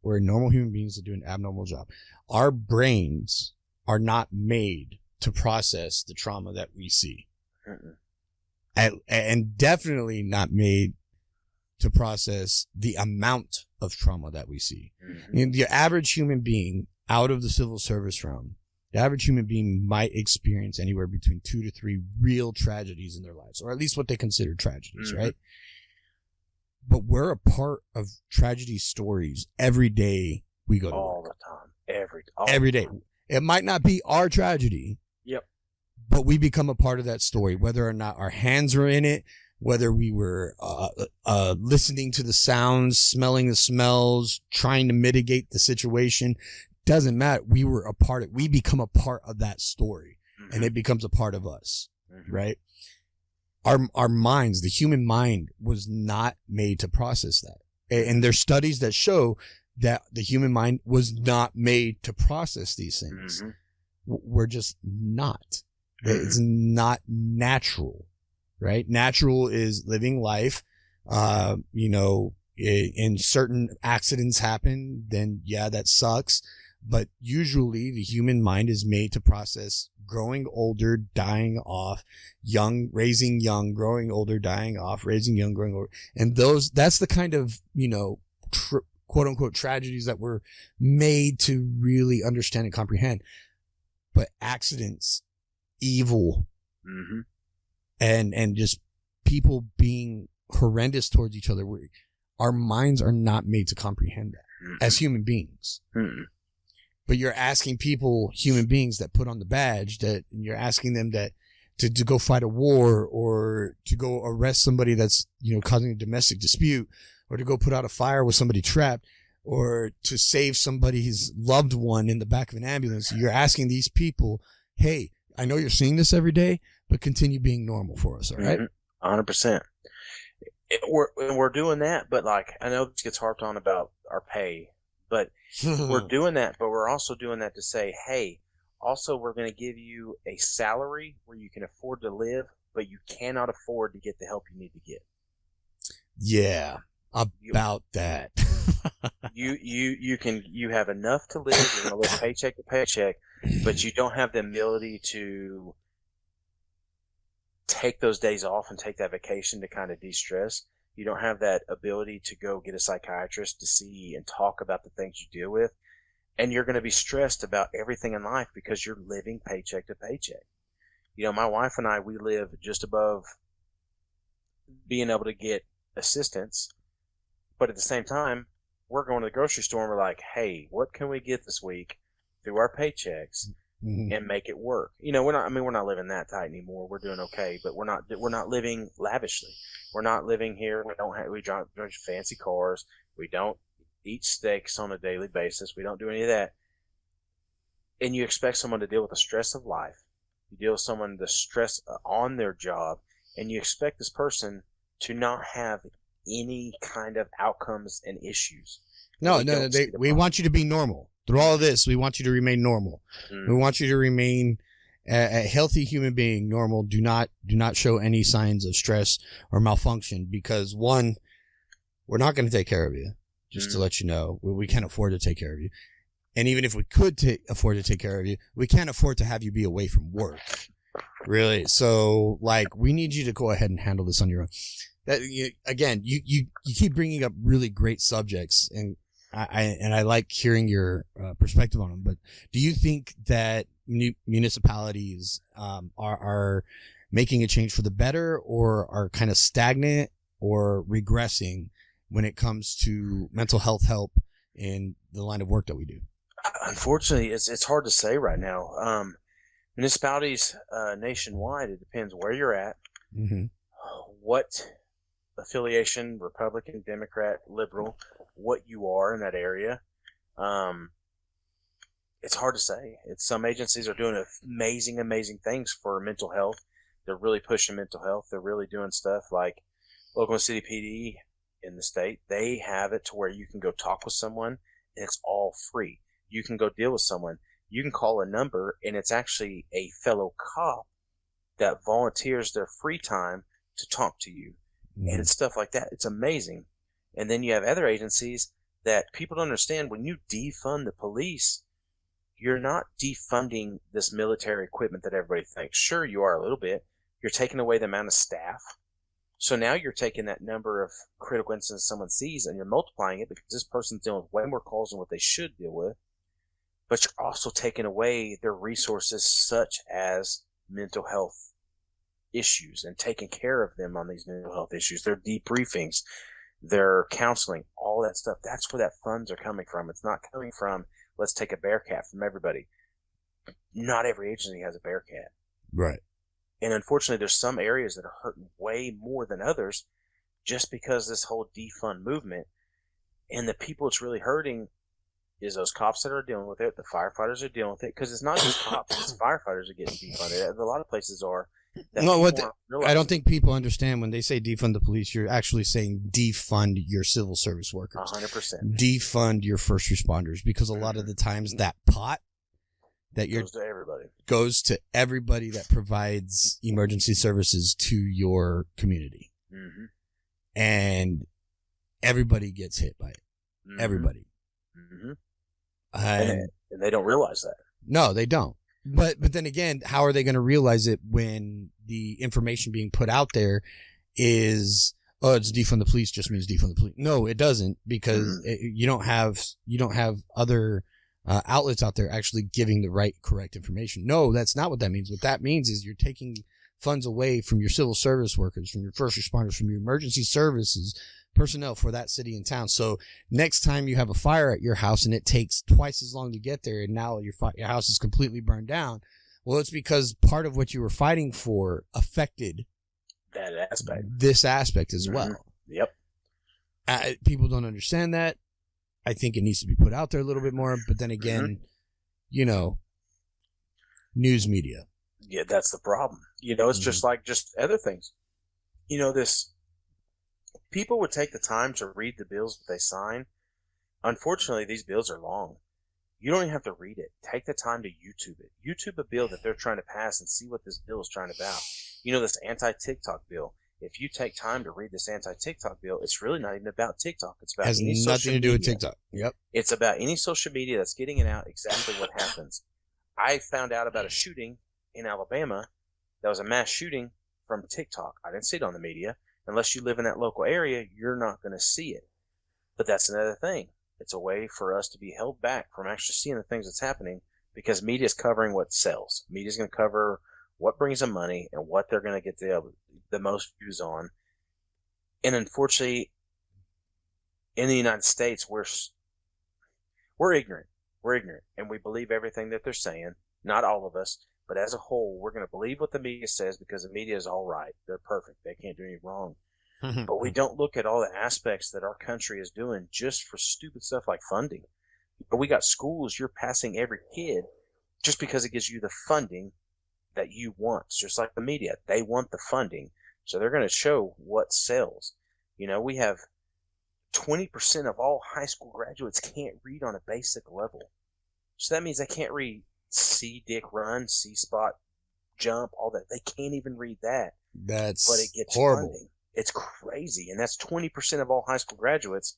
We're normal human beings that do an abnormal job. Our brains are not made to process the trauma that we see. And definitely not made to process the amount of trauma that we see. Mm-hmm. And the average human being out of the civil service realm, the average human being might experience anywhere between 2 to 3 real tragedies in their lives, or at least what they consider tragedies, Mm-hmm. right? But we're a part of tragedy stories every day we go to all work. the time, every day. It might not be our tragedy. Yep. But we become a part of that story, whether or not our hands were in it, whether we were listening to the sounds, smelling the smells, trying to mitigate the situation. Doesn't matter. We were a part of it. We become a part of that story, Mm-hmm. and it becomes a part of us, Mm-hmm. right? Our minds, the human mind, was not made to process that. And there's studies that show that the human mind was not made to process these things. Mm-hmm. We're just not. Mm-hmm. It's not natural, right? Natural is living life. And certain accidents happen, then yeah, that sucks. But usually the human mind is made to process growing older, dying off, young, raising young, growing older, dying off, raising young, growing older. And that's the kind of, quote unquote tragedies that we're made to really understand and comprehend. But accidents, evil, Mm-hmm. and just people being horrendous towards each other, our minds are not made to comprehend that Mm-hmm. as human beings. Mm-hmm. But you're asking people, human beings that put on the badge, that you're asking them that to go fight a war, or to go arrest somebody that's, causing a domestic dispute, or to go put out a fire with somebody trapped, or to save somebody's loved one in the back of an ambulance. You're asking these people, hey, I know you're seeing this every day, but continue being normal for us. All right. 100%. We're doing that, but I know this gets harped on about our pay, but we're doing that, but we're also doing that to say, hey, also we're going to give you a salary where you can afford to live, but you cannot afford to get the help you need to get. Yeah, about that. You have enough to live. You're going to live paycheck to paycheck, but you don't have the ability to take those days off and take that vacation to kind of de-stress. You don't have that ability to go get a psychiatrist to see and talk about the things you deal with. And you're going to be stressed about everything in life because you're living paycheck to paycheck. My wife and I, we live just above being able to get assistance. But at the same time, we're going to the grocery store and we're like, hey, what can we get this week through our paychecks and make it work? We're not living that tight anymore. We're doing okay, but we're not living lavishly. We're not living here. We drive fancy cars. We don't eat steaks on a daily basis. We don't do any of that. And you expect someone to deal with the stress of life. You deal with someone, the stress on their job, and you expect this person to not have any kind of outcomes and issues. No, we want you to be normal. Through all of this, we want you to remain normal. We want you to remain a healthy human being, normal. Do not show any signs of stress or malfunction, because one, we're not going to take care of you. Just to let you know, we can't afford to take care of you. And even if we could afford to take care of you, we can't afford to have you be away from work. Really. So we need you to go ahead and handle this on your own. You keep bringing up really great subjects, and I like hearing your perspective on them. But do you think that municipalities are making a change for the better, or are kind of stagnant or regressing when it comes to mental health help in the line of work that we do? Unfortunately, it's hard to say right now. Municipalities nationwide, it depends where you're at, what affiliation, Republican, Democrat, Liberal, what you are in that area. It's hard to say. Some agencies are doing amazing things for mental health. They're really pushing mental health. They're really doing stuff like Oklahoma City PD in the state. They have it to where you can go talk with someone and it's all free. You can go deal with someone. You can call a number and it's actually a fellow cop that volunteers their free time to talk to you. And it's stuff like that. It's amazing. And then you have other agencies that people don't understand. When you defund the police, you're not defunding this military equipment that everybody thinks. Sure, you are a little bit. You're taking away the amount of staff. So now you're taking that number of critical incidents someone sees and you're multiplying it because this person's dealing with way more calls than what they should deal with. But you're also taking away their resources such as mental health issues and taking care of them on these mental health issues. Their debriefings, their counseling, all that stuff. That's where that funds are coming from. It's not coming from, let's take a Bearcat from everybody. Not every agency has a Bearcat. Right. And unfortunately, there's some areas that are hurting way more than others just because this whole defund movement. And the people it's really hurting is those cops that are dealing with it, the firefighters are dealing with it, because it's not just cops, it's firefighters are getting defunded. A lot of places are. No, I don't think people understand when they say defund the police, you're actually saying defund your civil service workers. 100%. Defund your first responders, because a lot of the times that pot that goes to everybody that provides emergency services to your community. Mm-hmm. And everybody gets hit by it. Mm-hmm. Everybody. Mm-hmm. And they don't realize that. No, they don't. But then again, how are they going to realize it when the information being put out there is, oh, it's defund the police just means defund the police? No, it doesn't, because you don't have other outlets out there actually giving the correct information. No, that's not what that means. What that means is you're taking funds away from your civil service workers, from your first responders, from your emergency services personnel for that city and town. So next time you have a fire at your house and it takes twice as long to get there, and now your house is completely burned down, well, it's because part of what you were fighting for affected that aspect, this aspect as well. Yep. People don't understand that. I think it needs to be put out there a little bit more. But then again, news media. Yeah, that's the problem. It's just like other things. People would take the time to read the bills that they sign. Unfortunately, these bills are long. You don't even have to read it. Take the time to YouTube it. YouTube a bill that they're trying to pass and see what this bill is trying about. This anti-TikTok bill. If you take time to read this anti-TikTok bill, it's really not even about TikTok. It's about has nothing to do with TikTok. Yep. It's about any social media that's getting it out exactly what happens. I found out about a shooting in Alabama that was a mass shooting from TikTok. I didn't see it on the media. Unless you live in that local area, you're not going to see it. But that's another thing. It's a way for us to be held back from actually seeing the things that's happening, because media is covering what sells. Media is going to cover what brings them money and what they're going to get the most views on. And unfortunately, in the United States, we're ignorant. We're ignorant, and we believe everything that they're saying. Not all of us. But as a whole, we're going to believe what the media says because the media is all right. They're perfect. They can't do any wrong. But we don't look at all the aspects that our country is doing just for stupid stuff like funding. But we got schools, you're passing every kid just because it gives you the funding that you want. It's just like the media. They want the funding. So they're going to show what sells. We have 20% of all high school graduates can't read on a basic level. So that means they can't read see dick run, see spot jump, all that. They can't even read that. But it gets horrible. Funding. It's crazy. And that's 20% of all high school graduates.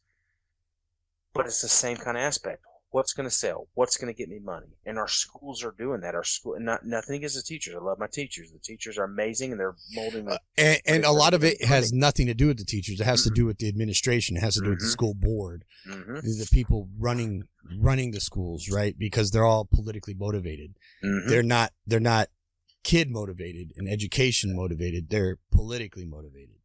But it's the same kind of aspect. What's going to sell? What's going to get me money? And our schools are doing that. Our school, nothing against the teachers. I love my teachers. The teachers are amazing, and they're molding. And a lot of it has nothing to do with the teachers. It has to do with the administration. It has to do with the school board. The people running the schools, right? Because they're all politically motivated. They're not kid motivated and education motivated. They're politically motivated,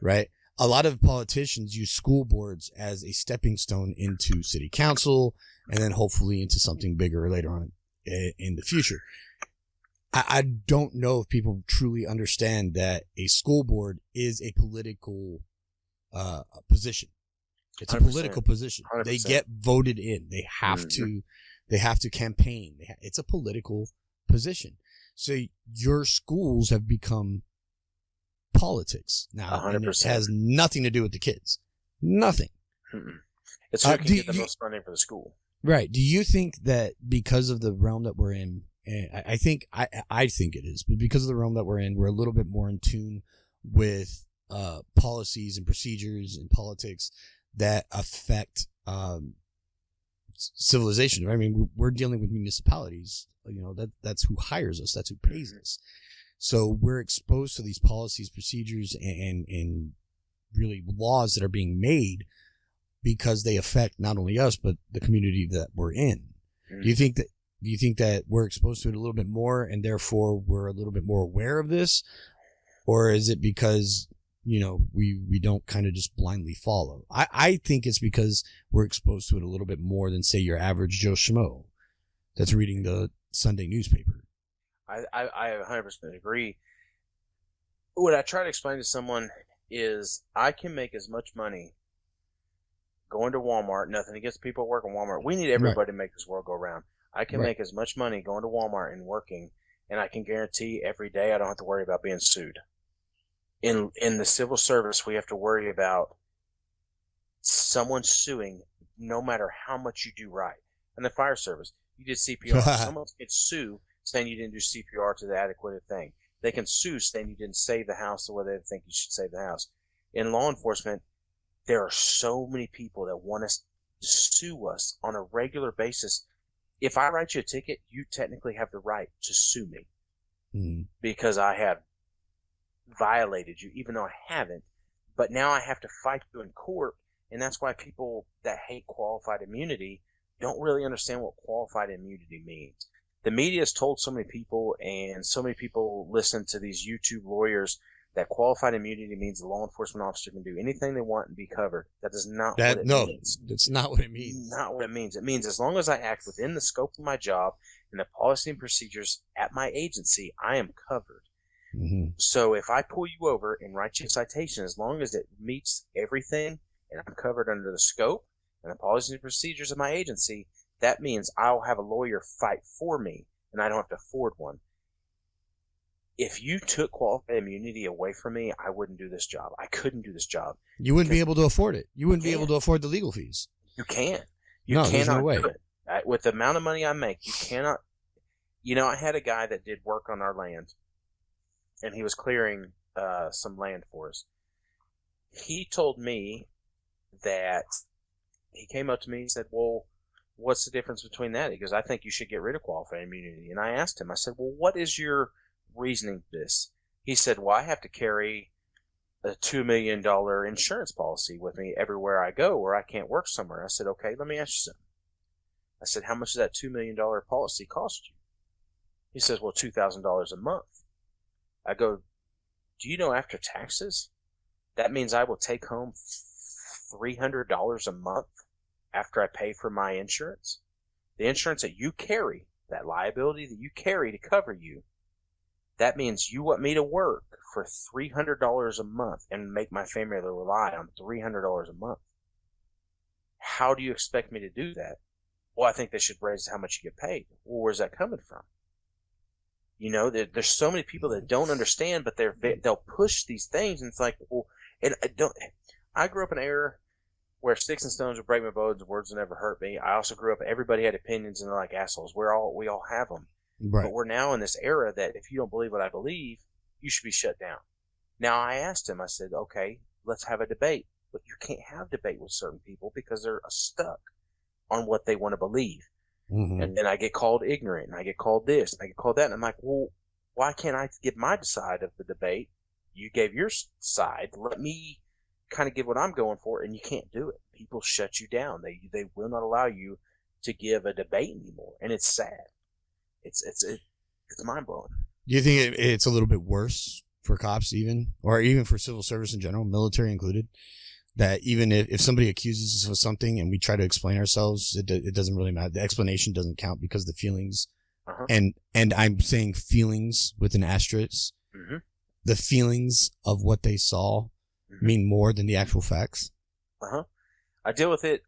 right? A lot of politicians use school boards as a stepping stone into city council and then hopefully into something bigger later on in the future. I don't know if people truly understand that a school board is a political position. It's 100%. A political position. 100%. They get voted in. They have to campaign. It's a political position. So your schools have become politics now, 100%. and it has nothing to do with the kids. Nothing. Mm-mm. It's who can get the most funding for the school. Right. Do you think that because of the realm that we're in, and I think it is, but because of the realm that we're in, we're a little bit more in tune with policies and procedures and politics that affect civilization. I mean, we're dealing with municipalities. You know, that's who hires us. That's who pays us. So we're exposed to these policies, procedures, and really laws that are being made because they affect not only us but the community that we're in. Do you think that we're exposed to it a little bit more and therefore we're a little bit more aware of this, or is it because we don't kind of just blindly follow? I think it's because we're exposed to it a little bit more than, say, your average Joe Schmo that's reading the Sunday newspaper. I 100% agree. What I try to explain to someone is I can make as much money going to Walmart. Nothing against people who work in Walmart. We need everybody to make this world go round. I can make as much money going to Walmart and working, and I can guarantee every day I don't have to worry about being sued. In the civil service, we have to worry about someone suing no matter how much you do right. In the fire service, you did CPR. Someone can sue saying you didn't do CPR to the adequate thing. They can sue saying you didn't save the house the way they think you should save the house. In law enforcement, there are so many people that want us to sue us on a regular basis. If I write you a ticket, you technically have the right to sue me because I have violated you, even though I haven't. But now I have to fight you in court, and that's why people that hate qualified immunity don't really understand what qualified immunity means. The media has told so many people, and so many people listen to these YouTube lawyers, that qualified immunity means the law enforcement officer can do anything they want and be covered. That is not what it means. That's not what it means. Not what it means. It means as long as I act within the scope of my job and the policy and procedures at my agency, I am covered. So if I pull you over and write you a citation, as long as it meets everything and I'm covered under the scope and the policies and procedures of my agency, that means I'll have a lawyer fight for me and I don't have to afford one. If you took qualified immunity away from me, I wouldn't do this job. I couldn't do this job. You wouldn't be able to afford it. You wouldn't be able to afford the legal fees. You can't. There's no way. Do it. With the amount of money I make, you cannot. I had a guy that did work on our land, and he was clearing some land for us. He told me that he came up to me and said, well, what's the difference between that? He goes, I think you should get rid of qualified immunity. And I asked him, I said, well, what is your reasoning for this? He said, well, I have to carry a $2 million insurance policy with me everywhere I go or I can't work somewhere. I said, okay, let me ask you something. I said, how much does that $2 million policy cost you? He says, well, $2,000 a month. I go, do you know after taxes, that means I will take home $300 a month after I pay for my insurance? The insurance that you carry, that liability that you carry to cover you, that means you want me to work for $300 a month and make my family rely on $300 a month. How do you expect me to do that? Well, I think they should raise how much you get paid. Well, where's that coming from? There's so many people that don't understand, but they'll push these things, and it's like, well, I grew up in an era where sticks and stones would break my bones, words would never hurt me. I also grew up, everybody had opinions, and they're like assholes. We all have them. Right. But we're now in this era that if you don't believe what I believe, you should be shut down. Now, I asked him, I said, okay, let's have a debate. But you can't have debate with certain people because they're stuck on what they want to believe. And then I get called ignorant, and I get called this, and I get called that. And I'm like, well, why can't I give my side of the debate? You gave your side. Let me kind of give what I'm going for, and you can't do it. People shut you down. They will not allow you to give a debate anymore, and it's sad. It's mind blowing. Do you think it's a little bit worse for cops, or even for civil service in general, military included? That even if somebody accuses us of something and we try to explain ourselves, it doesn't really matter. The explanation doesn't count because the feelings, and I'm saying feelings with an asterisk, the feelings of what they saw mean more than the actual facts. I deal with it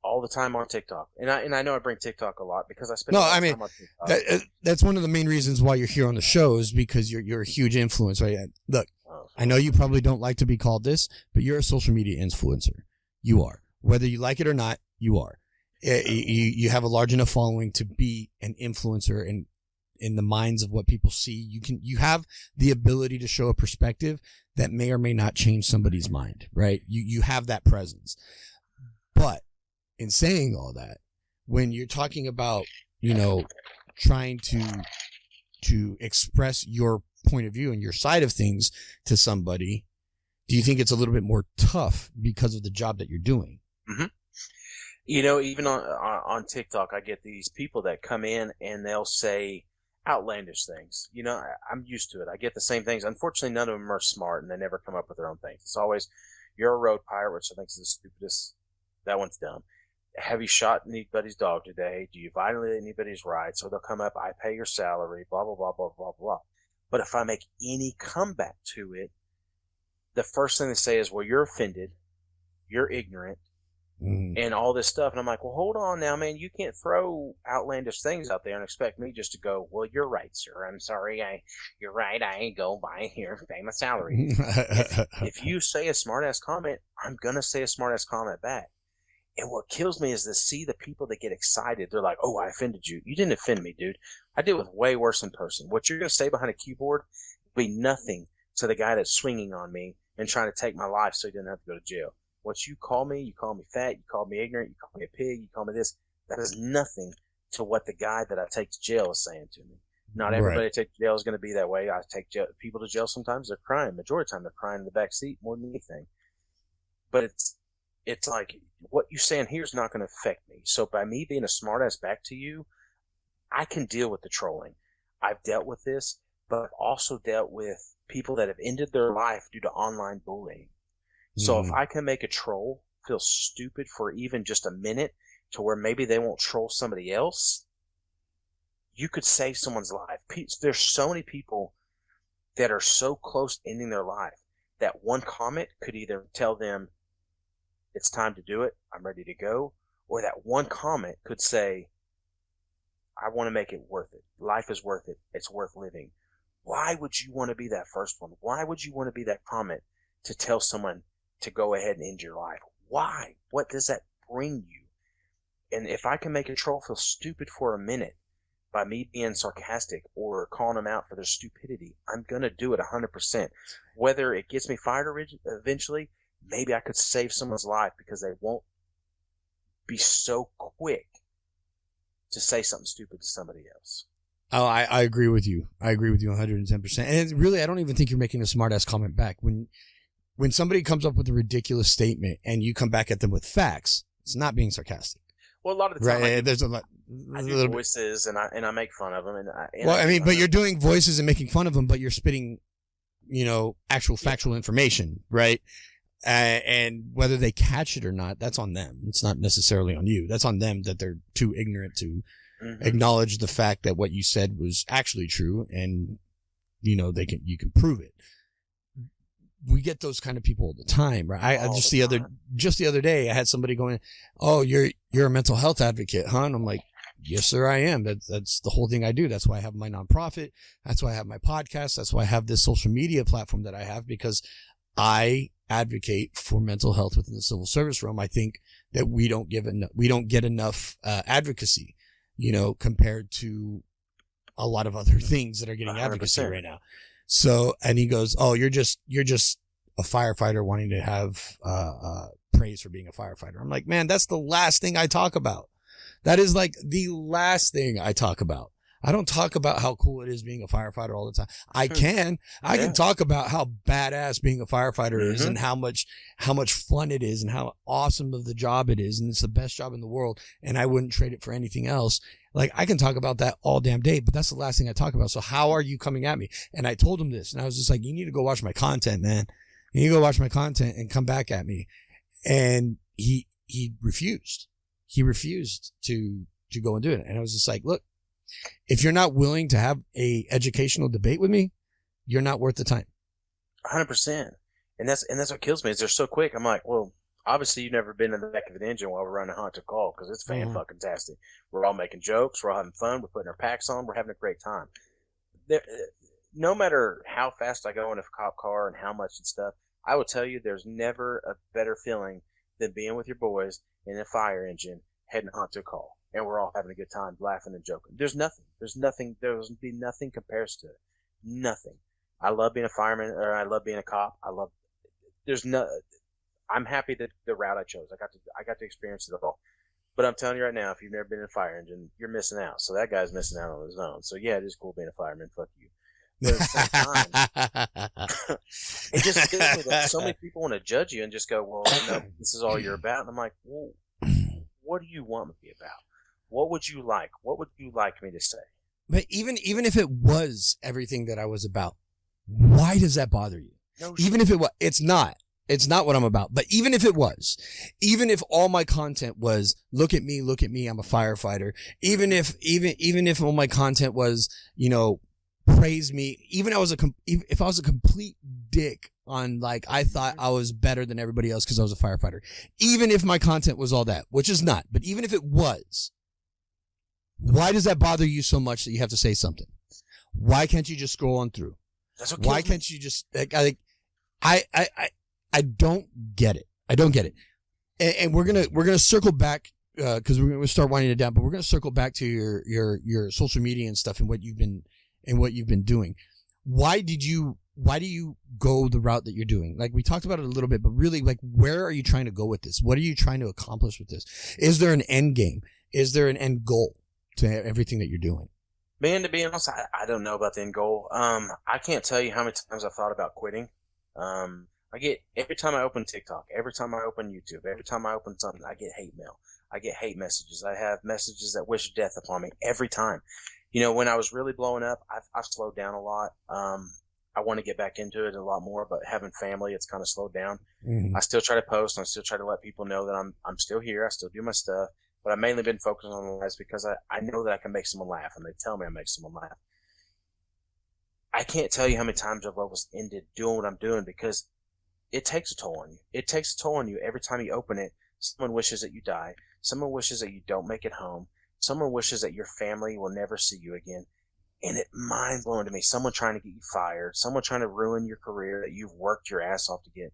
all the time on TikTok, and I know I bring TikTok a lot because I spend No, a lot I of mean, time on TikTok. that's one of the main reasons why you're here on the show is because you're a huge influence, right? Look, I know you probably don't like to be called this, but you're a social media influencer. You are. Whether you like it or not, you are. You have a large enough following to be an influencer in the minds of what people see. You have the ability to show a perspective that may or may not change somebody's mind, right? You have that presence. But in saying all that, when you're talking about, trying to express your point of view and your side of things to somebody, do you think it's a little bit more tough because of the job that you're doing? Mm-hmm. Even on TikTok, I get these people that come in and they'll say outlandish things. I'm used to it. I get the same things. Unfortunately, none of them are smart and they never come up with their own things. It's always, you're a road pirate, which I think is the stupidest. That one's dumb. Have you shot anybody's dog today? Do you violate anybody's rights? So they'll come up, I pay your salary, blah, blah, blah, blah, blah, blah. But if I make any comeback to it, the first thing they say is, well, you're offended, you're ignorant, and all this stuff. And I'm like, well, hold on now, man. You can't throw outlandish things out there and expect me just to go, well, you're right, sir. I'm sorry. You're right. I ain't go by here, pay my salary. if you say a smart-ass comment, I'm going to say a smart-ass comment back. And what kills me is to see the people that get excited. They're like, oh, I offended you. You didn't offend me, dude. I did it with way worse in person. What you're going to say behind a keyboard will be nothing to the guy that's swinging on me and trying to take my life so he didn't have to go to jail. What you call me fat, you call me ignorant, you call me a pig, you call me this. That is nothing to what the guy that I take to jail is saying to me. Not everybody I take to jail is going to be that way. I take people to jail sometimes. They're crying. Majority of the time, they're crying in the back seat more than anything. But it's like, what you saying here is not going to affect me. So by me being a smartass back to you, I can deal with the trolling. I've dealt with this, but I've also dealt with people that have ended their life due to online bullying. So if I can make a troll feel stupid for even just a minute to where maybe they won't troll somebody else, you could save someone's life. There's so many people that are so close to ending their life that one comment could either tell them, it's time to do it, I'm ready to go, or that one comment could say, I want to make it worth it. Life is worth it. It's worth living. Why would you want to be that first one? Why would you want to be that comment to tell someone to go ahead and end your life? Why? What does that bring you? And if I can make a troll feel stupid for a minute by me being sarcastic or calling them out for their stupidity, I'm going to do it 100%. Whether it gets me fired eventually, maybe I could save someone's life because they won't be so quick to say something stupid to somebody else. Oh, I agree with you. I agree with you 110%. And really, I don't even think you're making a smart-ass comment back. When somebody comes up with a ridiculous statement and you come back at them with facts, it's not being sarcastic. Well, a lot of the time, right? There's a lot. I do voices and I make fun of them. But you're doing voices and making fun of them, but you're spitting, actual factual information, right? And whether they catch it or not, that's on them. It's not necessarily on you. That's on them that they're too ignorant to acknowledge the fact that what you said was actually true, and you can prove it. We get those kind of people all the time, right? Just the other day, I had somebody going, "Oh, you're a mental health advocate, huh?" And I'm like, "Yes, sir, I am. That's the whole thing I do. That's why I have my nonprofit. That's why I have my podcast. That's why I have this social media platform that I have, because I advocate for mental health within the civil service realm. I think that we don't get enough advocacy, compared to a lot of other things that are getting 100%. Advocacy right now." So, and he goes, "Oh, you're just a firefighter wanting to have praise for being a firefighter." I'm like, man, that's the last thing I talk about. That is like the last thing I talk about. I don't talk about how cool it is being a firefighter all the time. I can talk about how badass being a firefighter is, and how much fun it is, and how awesome of the job it is. And it's the best job in the world. And I wouldn't trade it for anything else. Like, I can talk about that all damn day, but that's the last thing I talk about. So how are you coming at me? And I told him this, and I was just like, you need to go watch my content, man. You need to go watch my content and come back at me. And he refused. He refused to go and do it. And I was just like, look, if you're not willing to have a educational debate with me, you're not worth the time. 100%. And that's what kills me, is they're so quick. I'm like, well, Obviously, you've never been in the back of an engine while we're running a haunted call because it's fan-fucking-tastic. We're all making jokes. We're all having fun. We're putting our packs on. We're having a great time. There, no matter how fast I go in a cop car and how much and stuff, I will tell you there's never a better feeling than being with your boys in a fire engine heading out to a call. And we're all having a good time, laughing and joking. There's nothing. There will be nothing compares to it. Nothing. I love being a fireman, or I love being a cop. I'm happy that the route I chose. I got to experience it all. But I'm telling you right now, if you've never been in a fire engine, you're missing out. So that guy's missing out on his own. So yeah, it is cool being a fireman. Fuck you. But at the same time, it just feels me that so many people want to judge you and just go, well, this is all you're about. And I'm like, well, what do you want me to be about? What would you like? What would you like me to say? But even if it was everything that I was about, why does that bother you? No, even if it was, it's not what I'm about. But even if it was, even if all my content was, look at me, I'm a firefighter. Even if all my content was, praise me, if I was a complete dick on, like, I thought I was better than everybody else because I was a firefighter, even if my content was all that, which is not, but even if it was, why does that bother you so much that you have to say something? Why can't you just scroll on through? Why can't you just, I don't get it. I don't get it. And we're gonna circle back, cause we're gonna start winding it down, but we're gonna circle back to your social media and stuff and what you've been doing. Why do you go the route that you're doing? Like, we talked about it a little bit, but really, like, where are you trying to go with this? What are you trying to accomplish with this? Is there an end game? Is there an end goal to everything that you're doing? Man, to be honest, I don't know about the end goal. I can't tell you how many times I've thought about quitting. Every time I open TikTok, every time I open YouTube, every time I open something, I get hate mail. I get hate messages. I have messages that wish death upon me every time. When I was really blowing up, I've slowed down a lot. I want to get back into it a lot more, but having family, it's kind of slowed down. Mm-hmm. I still try to post, and I still try to let people know that I'm still here. I still do my stuff, but I've mainly been focused on the lives because I know that I can make someone laugh, and they tell me I make someone laugh. I can't tell you how many times I've almost ended doing what I'm doing because it takes a toll on you. It takes a toll on you every time you open it. Someone wishes that you die. Someone wishes that you don't make it home. Someone wishes that your family will never see you again. And it mind blowing to me. Someone trying to get you fired. Someone trying to ruin your career that you've worked your ass off to get.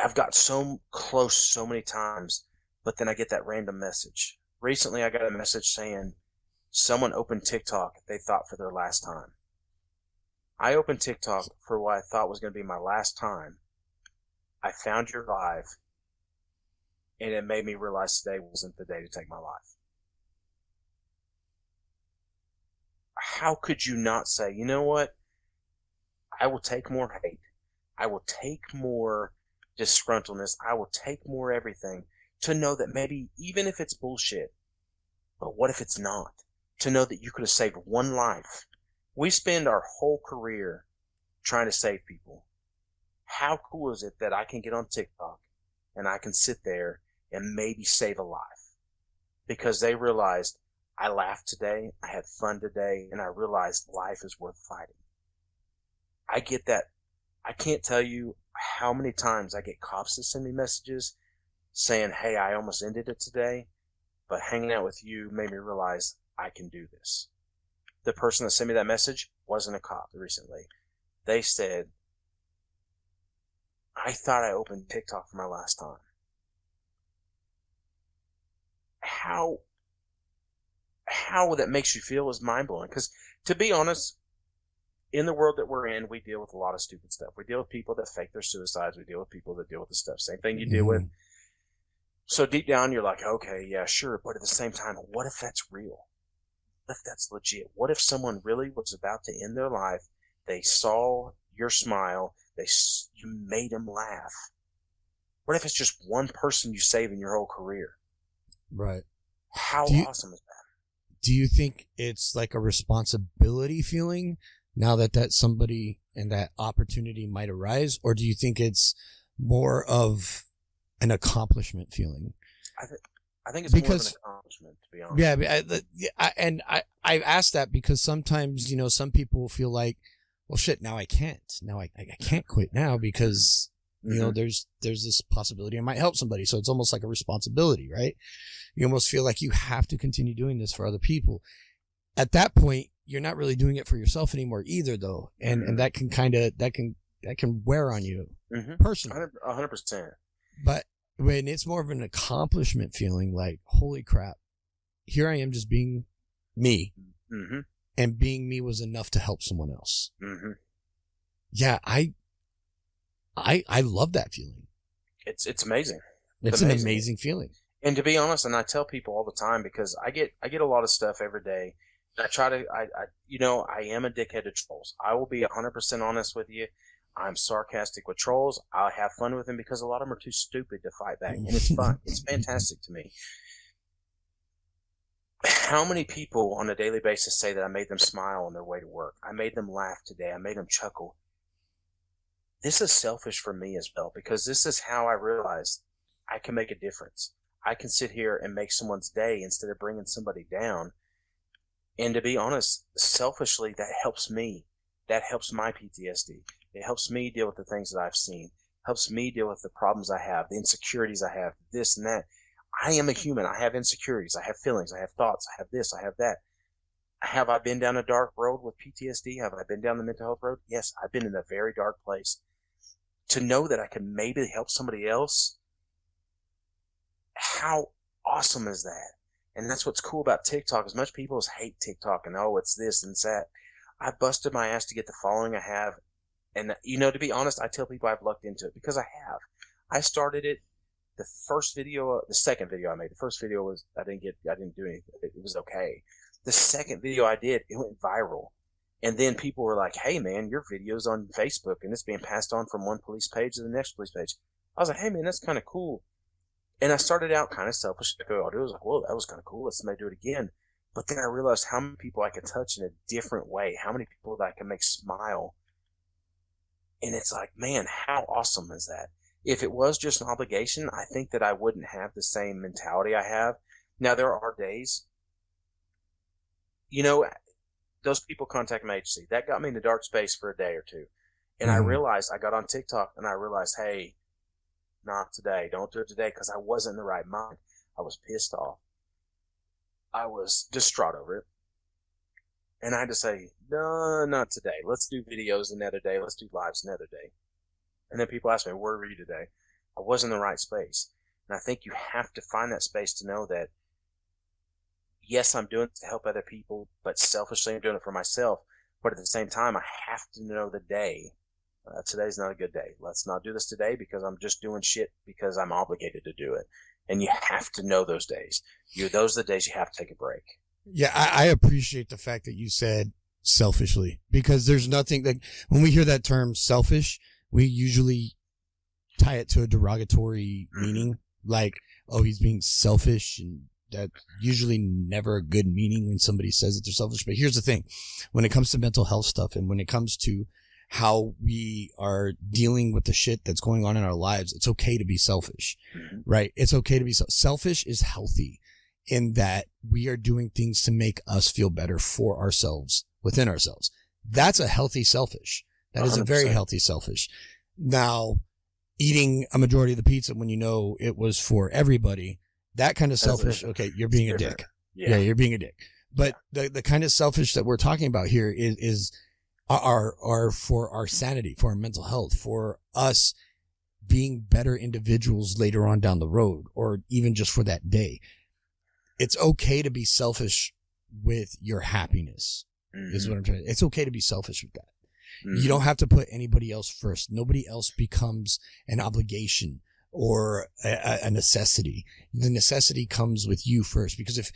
I've got so close so many times, but then I get that random message. Recently, I got a message saying someone opened TikTok they thought for their last time. I opened TikTok for what I thought was going to be my last time. I found your live, and it made me realize today wasn't the day to take my life. How could you not say, you know what? I will take more hate. I will take more disgruntledness. I will take more everything to know that maybe, even if it's bullshit, but what if it's not? To know that you could have saved one life. We spend our whole career trying to save people. How cool is it that I can get on TikTok and I can sit there and maybe save a life? Because they realized I laughed today, I had fun today, and I realized life is worth fighting. I get that. I can't tell you how many times I get cops that send me messages saying, hey, I almost ended it today, but hanging out with you made me realize I can do this. The person that sent me that message wasn't a cop recently. They said, I thought I opened TikTok for my last time. How that makes you feel is mind-blowing. Because, to be honest, in the world that we're in, we deal with a lot of stupid stuff. We deal with people that fake their suicides. We deal with people that deal with the stuff. Same thing you deal with. So deep down, you're like, okay, yeah, sure. But at the same time, what if that's real? What if that's legit? What if someone really was about to end their life? They saw your smile. You made them laugh. What if it's just one person you save in your whole career? Right. How awesome is that? Do you think it's like a responsibility feeling now that somebody and that opportunity might arise? Or do you think it's more of an accomplishment feeling? I think it's more of an accomplishment, to be honest. Yeah, I asked that because sometimes, some people feel like, well, shit, now I can't. Now I can't quit now because You know, there's this possibility it might help somebody. So it's almost like a responsibility, right? You almost feel like you have to continue doing this for other people. At that point, you're not really doing it for yourself anymore either, though. And that can that can wear on you personally. 100%. But when it's more of an accomplishment feeling, like, holy crap, here I am just being me. And being me was enough to help someone else. Yeah, I love that feeling. It's amazing. It's an amazing feeling. And to be honest, and I tell people all the time, because I get a lot of stuff every day. And I try to, I am a dickhead to trolls. I will be 100% honest with you. I'm sarcastic with trolls. I'll have fun with them because a lot of them are too stupid to fight back. And it's fun. It's fantastic to me. How many people on a daily basis say that I made them smile on their way to work? I made them laugh today. I made them chuckle. This is selfish for me as well, because this is how I realized I can make a difference. I can sit here and make someone's day instead of bringing somebody down. And to be honest, selfishly, that helps me. That helps my PTSD. It helps me deal with the things that I've seen. Helps me deal with the problems I have, the insecurities I have, this and that. I am a human. I have insecurities. I have feelings. I have thoughts. I have this. I have that. Have I been down a dark road with PTSD? Have I been down the mental health road? Yes, I've been in a very dark place. To know that I can maybe help somebody else, how awesome is that? And that's what's cool about TikTok. As much people as hate TikTok and, oh, it's this and it's that. I busted my ass to get the following I have. And, to be honest, I tell people I've lucked into it because I have. I started it. The second video I made, the first video was, I didn't do anything. It was okay. The second video I did, it went viral. And then people were like, hey man, your video's on Facebook and it's being passed on from one police page to the next police page. I was like, hey man, that's kind of cool. And I started out kind of selfish. I was like, whoa, that was kind of cool. Let's maybe do it again. But then I realized how many people I could touch in a different way, how many people that I can make smile. And it's like, man, how awesome is that? If it was just an obligation, I think that I wouldn't have the same mentality I have. Now, there are days, those people contact my agency. That got me in the dark space for a day or two. And I realized, I got on TikTok and I realized, hey, not today. Don't do it today, because I wasn't in the right mind. I was pissed off. I was distraught over it. And I had to say, no, not today. Let's do videos another day. Let's do lives another day. And then people ask me, where were you today? I was in the right space. And I think you have to find that space to know that, yes, I'm doing it to help other people, but selfishly I'm doing it for myself. But at the same time, I have to know the day. Today's not a good day. Let's not do this today because I'm just doing shit because I'm obligated to do it. And you have to know those days. Those are the days you have to take a break. Yeah, I appreciate the fact that you said selfishly, because there's nothing like when we hear that term selfish, we usually tie it to a derogatory meaning, like, oh, he's being selfish, and that's usually never a good meaning when somebody says that they're selfish. But here's the thing, when it comes to mental health stuff and when it comes to how we are dealing with the shit that's going on in our lives, it's okay to be selfish, right? It's okay to be selfish is healthy in that we are doing things to make us feel better for ourselves, within ourselves. That's a healthy selfish. That is 100%. A very healthy selfish. Now, eating a majority of the pizza when you know it was for everybody, that kind of selfish, okay, you're being a dick. Yeah, you're being a dick. But the kind of selfish that we're talking about here is are for our sanity, for our mental health, for us being better individuals later on down the road, or even just for that day. It's okay to be selfish with your happiness, is what I'm trying to say. It's okay to be selfish with that. You don't have to put anybody else first. Nobody else becomes an obligation or a necessity. The necessity comes with you first, because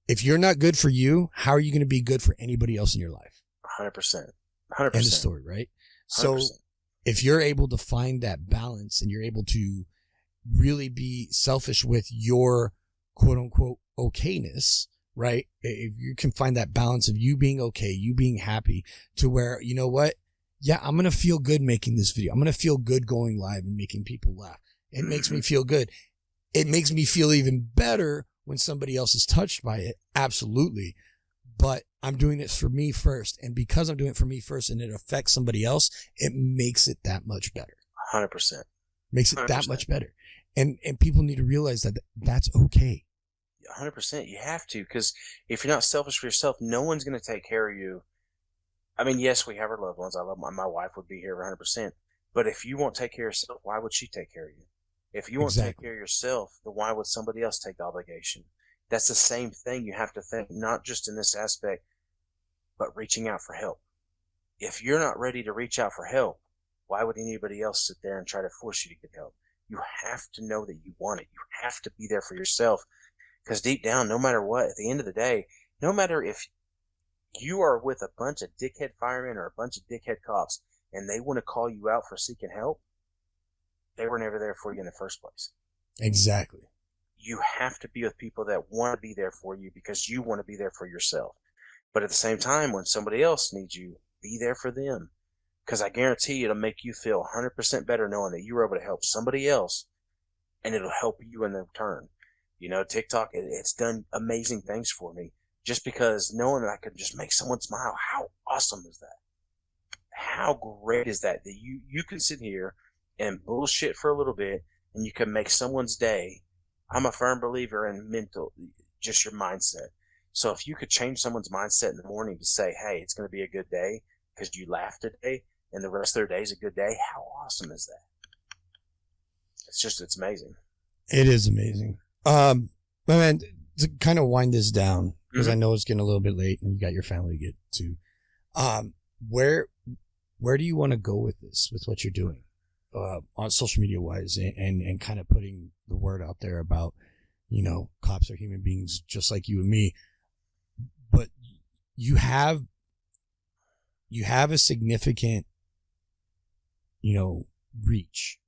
if you're not good for you, how are you going to be good for anybody else in your life? 100%. End of story, right? 100%. So if you're able to find that balance and you're able to really be selfish with your quote unquote okayness, right? If you can find that balance of you being okay, you being happy, to where, you know what? Yeah, I'm going to feel good making this video. I'm going to feel good going live and making people laugh. It makes me feel good. It makes me feel even better when somebody else is touched by it. Absolutely. But I'm doing this for me first. And because I'm doing it for me first and it affects somebody else, it makes it that much better. 100%. Makes it that 100%. much better. And people need to realize that that's okay. 100%. You have to, because if you're not selfish for yourself, no one's going to take care of you. I mean, yes, we have our loved ones. I love my wife would be here 100%. But if you won't take care of yourself, why would she take care of you? If you won't take care of yourself, then why would somebody else take the obligation? That's the same thing you have to think, not just in this aspect, but reaching out for help. If you're not ready to reach out for help, why would anybody else sit there and try to force you to get help? You have to know that you want it. You have to be there for yourself. Because deep down, no matter what, at the end of the day, no matter if you are with a bunch of dickhead firemen or a bunch of dickhead cops and they want to call you out for seeking help, they were never there for you in the first place. Exactly. You have to be with people that want to be there for you because you want to be there for yourself. But at the same time, when somebody else needs you, be there for them. Because I guarantee you it'll make you feel 100% better knowing that you were able to help somebody else and it'll help you in return. You know, TikTok, it's done amazing things for me just because knowing that I could just make someone smile. How awesome is that? How great is that? That you can sit here and bullshit for a little bit and you can make someone's day. I'm a firm believer in just your mindset. So if you could change someone's mindset in the morning to say, hey, it's going to be a good day because you laughed today and the rest of their day is a good day, how awesome is that? It's amazing. It is amazing. Man, to kind of wind this down, because I know it's getting a little bit late and you got your family to get to, where do you want to go with this, with what you're doing, on social media wise and kind of putting the word out there about, you know, cops are human beings just like you and me, but you have a significant, you know, reach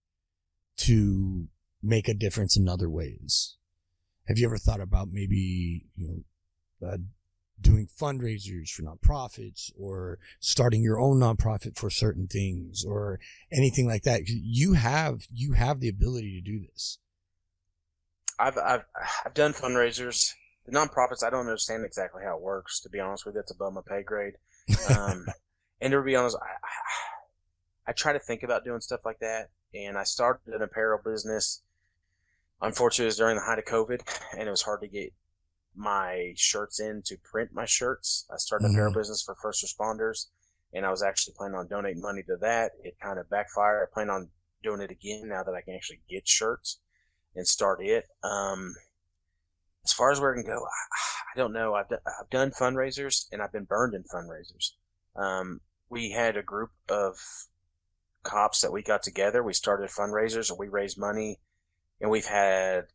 to make a difference in other ways. Have you ever thought about maybe, you know, doing fundraisers for nonprofits or starting your own nonprofit for certain things or anything like that? You have the ability to do this. I've done fundraisers. The nonprofits, I don't understand exactly how it works, to be honest with you. It's above my pay grade. And to be honest, I try to think about doing stuff like that. And I started an apparel business. Unfortunately, it was during the height of COVID, and it was hard to get my shirts in to print my shirts. I started an apparel business for first responders, and I was actually planning on donating money to that. It kind of backfired. I plan on doing it again now that I can actually get shirts and start it. As far as where it can go, I don't know. I've done fundraisers, and I've been burned in fundraisers. We had a group of cops that we got together. We started fundraisers, and we raised money. And we've had,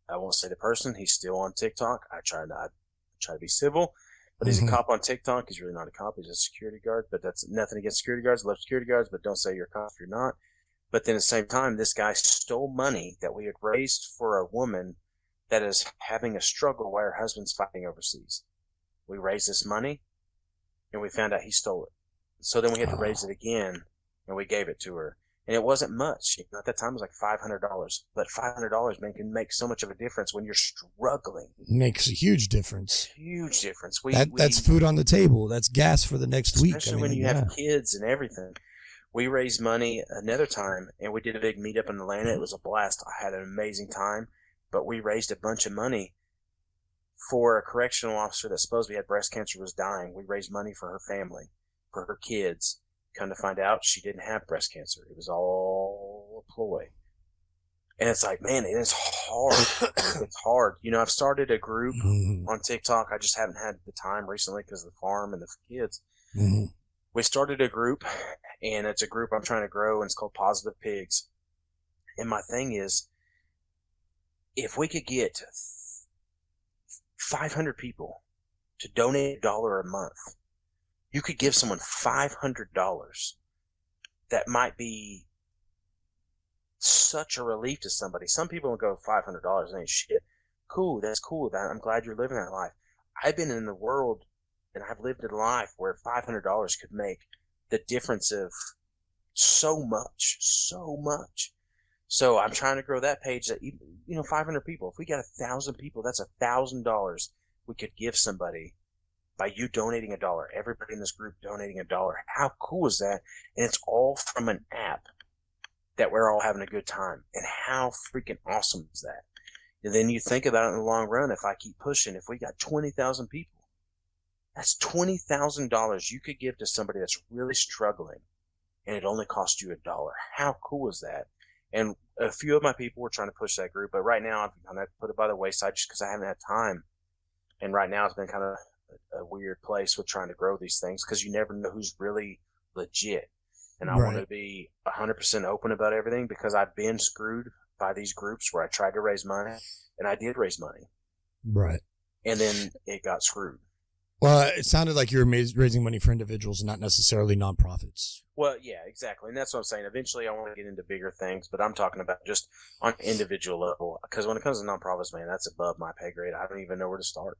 I won't say the person, he's still on TikTok. I try to be civil, but he's a cop on TikTok. He's really not a cop. He's a security guard, but that's nothing against security guards. I love security guards, but don't say you're a cop if you're not. But then at the same time, this guy stole money that we had raised for a woman that is having a struggle while her husband's fighting overseas. We raised this money and we found out he stole it. So then we had to raise it again and we gave it to her. And it wasn't much. You know, at that time, it was like $500. But $500, man, can make so much of a difference when you're struggling. Makes a huge difference. Huge difference. That's food on the table. That's gas for the next week. Especially when you have kids and everything. We raised money another time, and we did a big meetup in Atlanta. It was a blast. I had an amazing time. But we raised a bunch of money for a correctional officer that supposedly had breast cancer, was dying. We raised money for her family, for her kids. Come to find out, she didn't have breast cancer. It was all a ploy. And it's like, man, it is hard. It's hard. You know, I've started a group on TikTok. I just haven't had the time recently because of the farm and the kids. We started a group, and it's a group I'm trying to grow, and it's called Positive Pigs. And my thing is, if we could get 500 people to donate $1 a month, you could give someone $500. That might be such a relief to somebody. Some people will go, $500 ain't shit. Cool, that's cool. I'm glad you're living that life. I've been in the world, and I've lived a life where $500 could make the difference of so much. So I'm trying to grow that page that, 500 people. If we got 1,000 people, that's $1,000 we could give somebody. By you donating $1, everybody in this group donating $1. How cool is that? And it's all from an app. that we're all having a good time. And how freaking awesome is that? And then you think about it in the long run, if I keep pushing, if we got 20,000 people, that's $20,000 you could give to somebody that's really struggling, and it only cost you $1. How cool is that? And a few of my people were trying to push that group, but right now I've kind of put it by the wayside just because I haven't had time. And right now it's been kind of a weird place with trying to grow these things because you never know who's really legit. And I want to be 100% open about everything because I've been screwed by these groups where I tried to raise money, and I did raise money. Right. And then it got screwed. Well, it sounded like you were raising money for individuals, not necessarily nonprofits. Well, yeah, exactly. And that's what I'm saying. Eventually I want to get into bigger things, but I'm talking about just on an individual level. Because when it comes to nonprofits, man, that's above my pay grade. I don't even know where to start.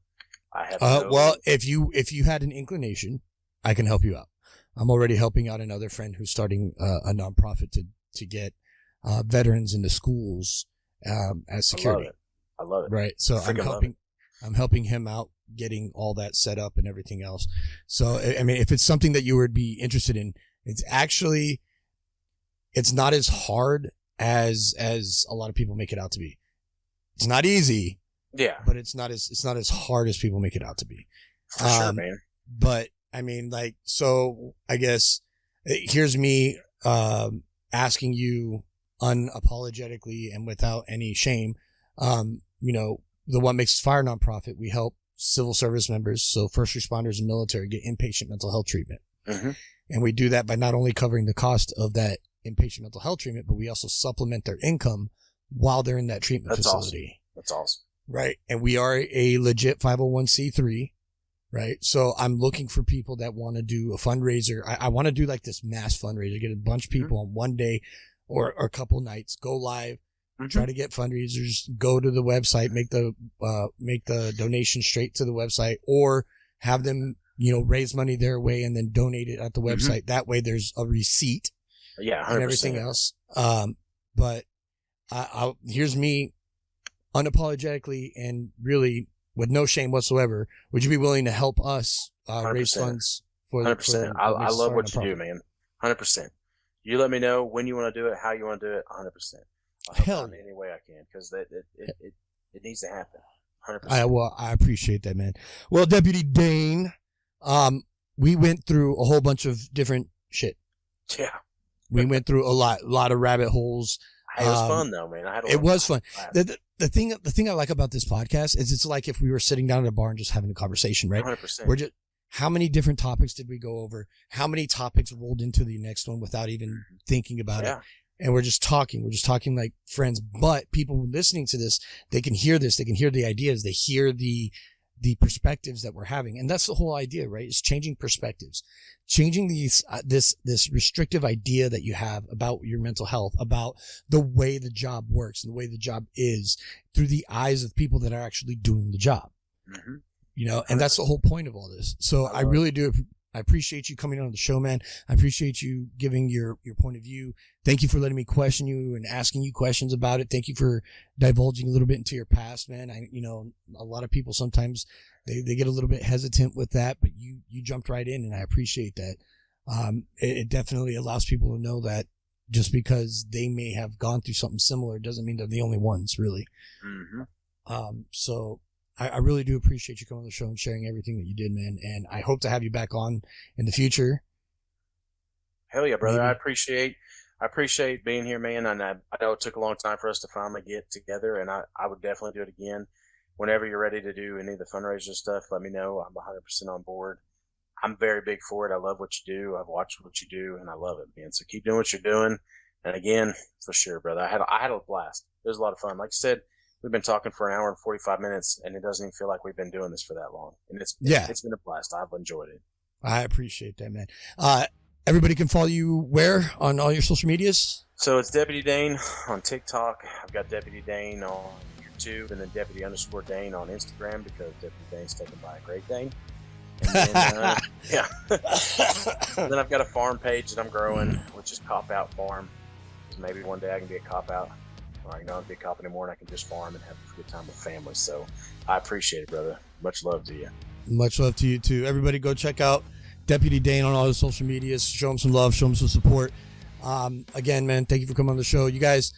I have well, if you had an inclination, I can help you out. I'm already helping out another friend who's starting a nonprofit to get veterans into schools as security. I love it. Right. So I'm helping him out getting all that set up and everything else. So, I mean, if it's something that you would be interested in, it's not as hard as a lot of people make it out to be. It's not easy. Yeah. But it's not as hard as people make it out to be. For sure, man. But I mean, like, so I guess here's me, asking you unapologetically and without any shame. The What Makes Us Fire nonprofit, we help civil service members, so first responders and military, get inpatient mental health treatment. Mm-hmm. And we do that by not only covering the cost of that inpatient mental health treatment, but we also supplement their income while they're in that treatment facility. Awesome. That's awesome. Right. And we are a legit 501c3. Right. So I'm looking for people that want to do a fundraiser. I want to do like this mass fundraiser, get a bunch of people on one day or a couple nights, go live, try to get fundraisers, go to the website, make the donation straight to the website, or have them, raise money their way and then donate it at the website. That way there's a receipt. Yeah. 100%. And everything else. But here's me unapologetically and really with no shame whatsoever. Would you be willing to help us raise funds for 100%? I love what you do, man. 100%. You let me know when you want to do it, how you want to do it. 100%. I'll help out in any way I can because it needs to happen. 100%. I appreciate that, man. Well, Deputy Dane, we went through a whole bunch of different shit. Yeah. We went through a lot of rabbit holes. It was fun though, man. It was fun. The thing I like about this podcast is it's like if we were sitting down at a bar and just having a conversation, right? 100%. How many different topics did we go over? How many topics rolled into the next one without even thinking about it? And we're just talking. We're just talking like friends. But people listening to this, they can hear this. They can hear the ideas. They hear the perspectives that we're having. And that's the whole idea, right? Is changing perspectives, changing this restrictive idea that you have about your mental health, about the way the job works and the way the job is through the eyes of people that are actually doing the job. Mm-hmm. And that's the whole point of all this. So I really do. I appreciate you coming on the show, man. I appreciate you giving your point of view. Thank you for letting me question you and asking you questions about it. Thank you for divulging a little bit into your past, man. A lot of people sometimes they get a little bit hesitant with that, but you jumped right in and I appreciate that. It definitely allows people to know that just because they may have gone through something similar doesn't mean they're the only ones, really. Mm-hmm. So I really do appreciate you coming on the show and sharing everything that you did, man. And I hope to have you back on in the future. Hell yeah, brother. Maybe. I appreciate being here, man. And I know it took a long time for us to finally get together, and I would definitely do it again. Whenever you're ready to do any of the fundraiser stuff, let me know. I'm 100% on board. I'm very big for it. I love what you do. I've watched what you do, and I love it, man. So keep doing what you're doing. And again, for sure, brother, I had a blast. It was a lot of fun. Like you said, we've been talking for an hour and 45 minutes, and it doesn't even feel like we've been doing this for that long. And it's been a blast. I've enjoyed it. I appreciate that, man. Everybody can follow you where on all your social medias? So it's Deputy Dane on TikTok. I've got Deputy Dane on YouTube, and then Deputy_Dane on Instagram because Deputy Dane's taken by a Great Dane. And then, yeah. And then I've got a farm page that I'm growing, which is Cop Out Farm. Maybe one day I can be a cop out. Or I can not be a cop anymore and I can just farm and have a good time with family. So I appreciate it, brother. Much love to you. Much love to you too. Everybody go check out Deputy Dane on all his social medias. Show him some love, show him some support. Again, man, thank you for coming on the show. You guys,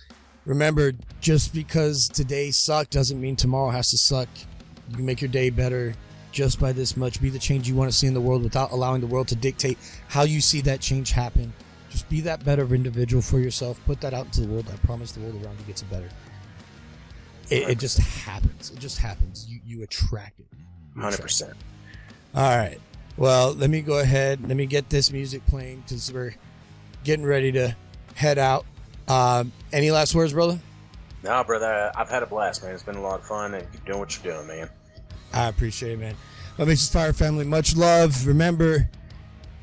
remember, just because today sucked doesn't mean tomorrow has to suck. You can make your day better just by this much. Be the change you want to see in the world without allowing the world to dictate how you see that change happen. Just be that better individual for yourself. Put that out into the world. I promise the world around you gets better. It just happens. It just happens. You attract it. 100%. All right. Well, let me go ahead. Let me get this music playing because we're getting ready to head out. Any last words, brother? No, brother. I've had a blast, man. It's been a lot of fun, and keep doing what you're doing, man. I appreciate it, man. What Makes Us Fire family, much love. Remember,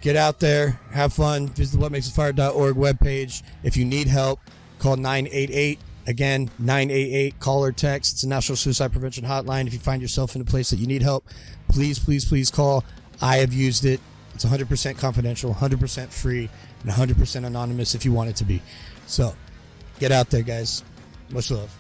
get out there, have fun. Visit the WhatMakesUsFire.org webpage. If you need help, call 988. Again, 988. Call or text. It's a National Suicide Prevention Hotline. If you find yourself in a place that you need help, please call. I have used it. It's 100% confidential, 100% free, and 100% anonymous if you want it to be. So, get out there, guys. Much love.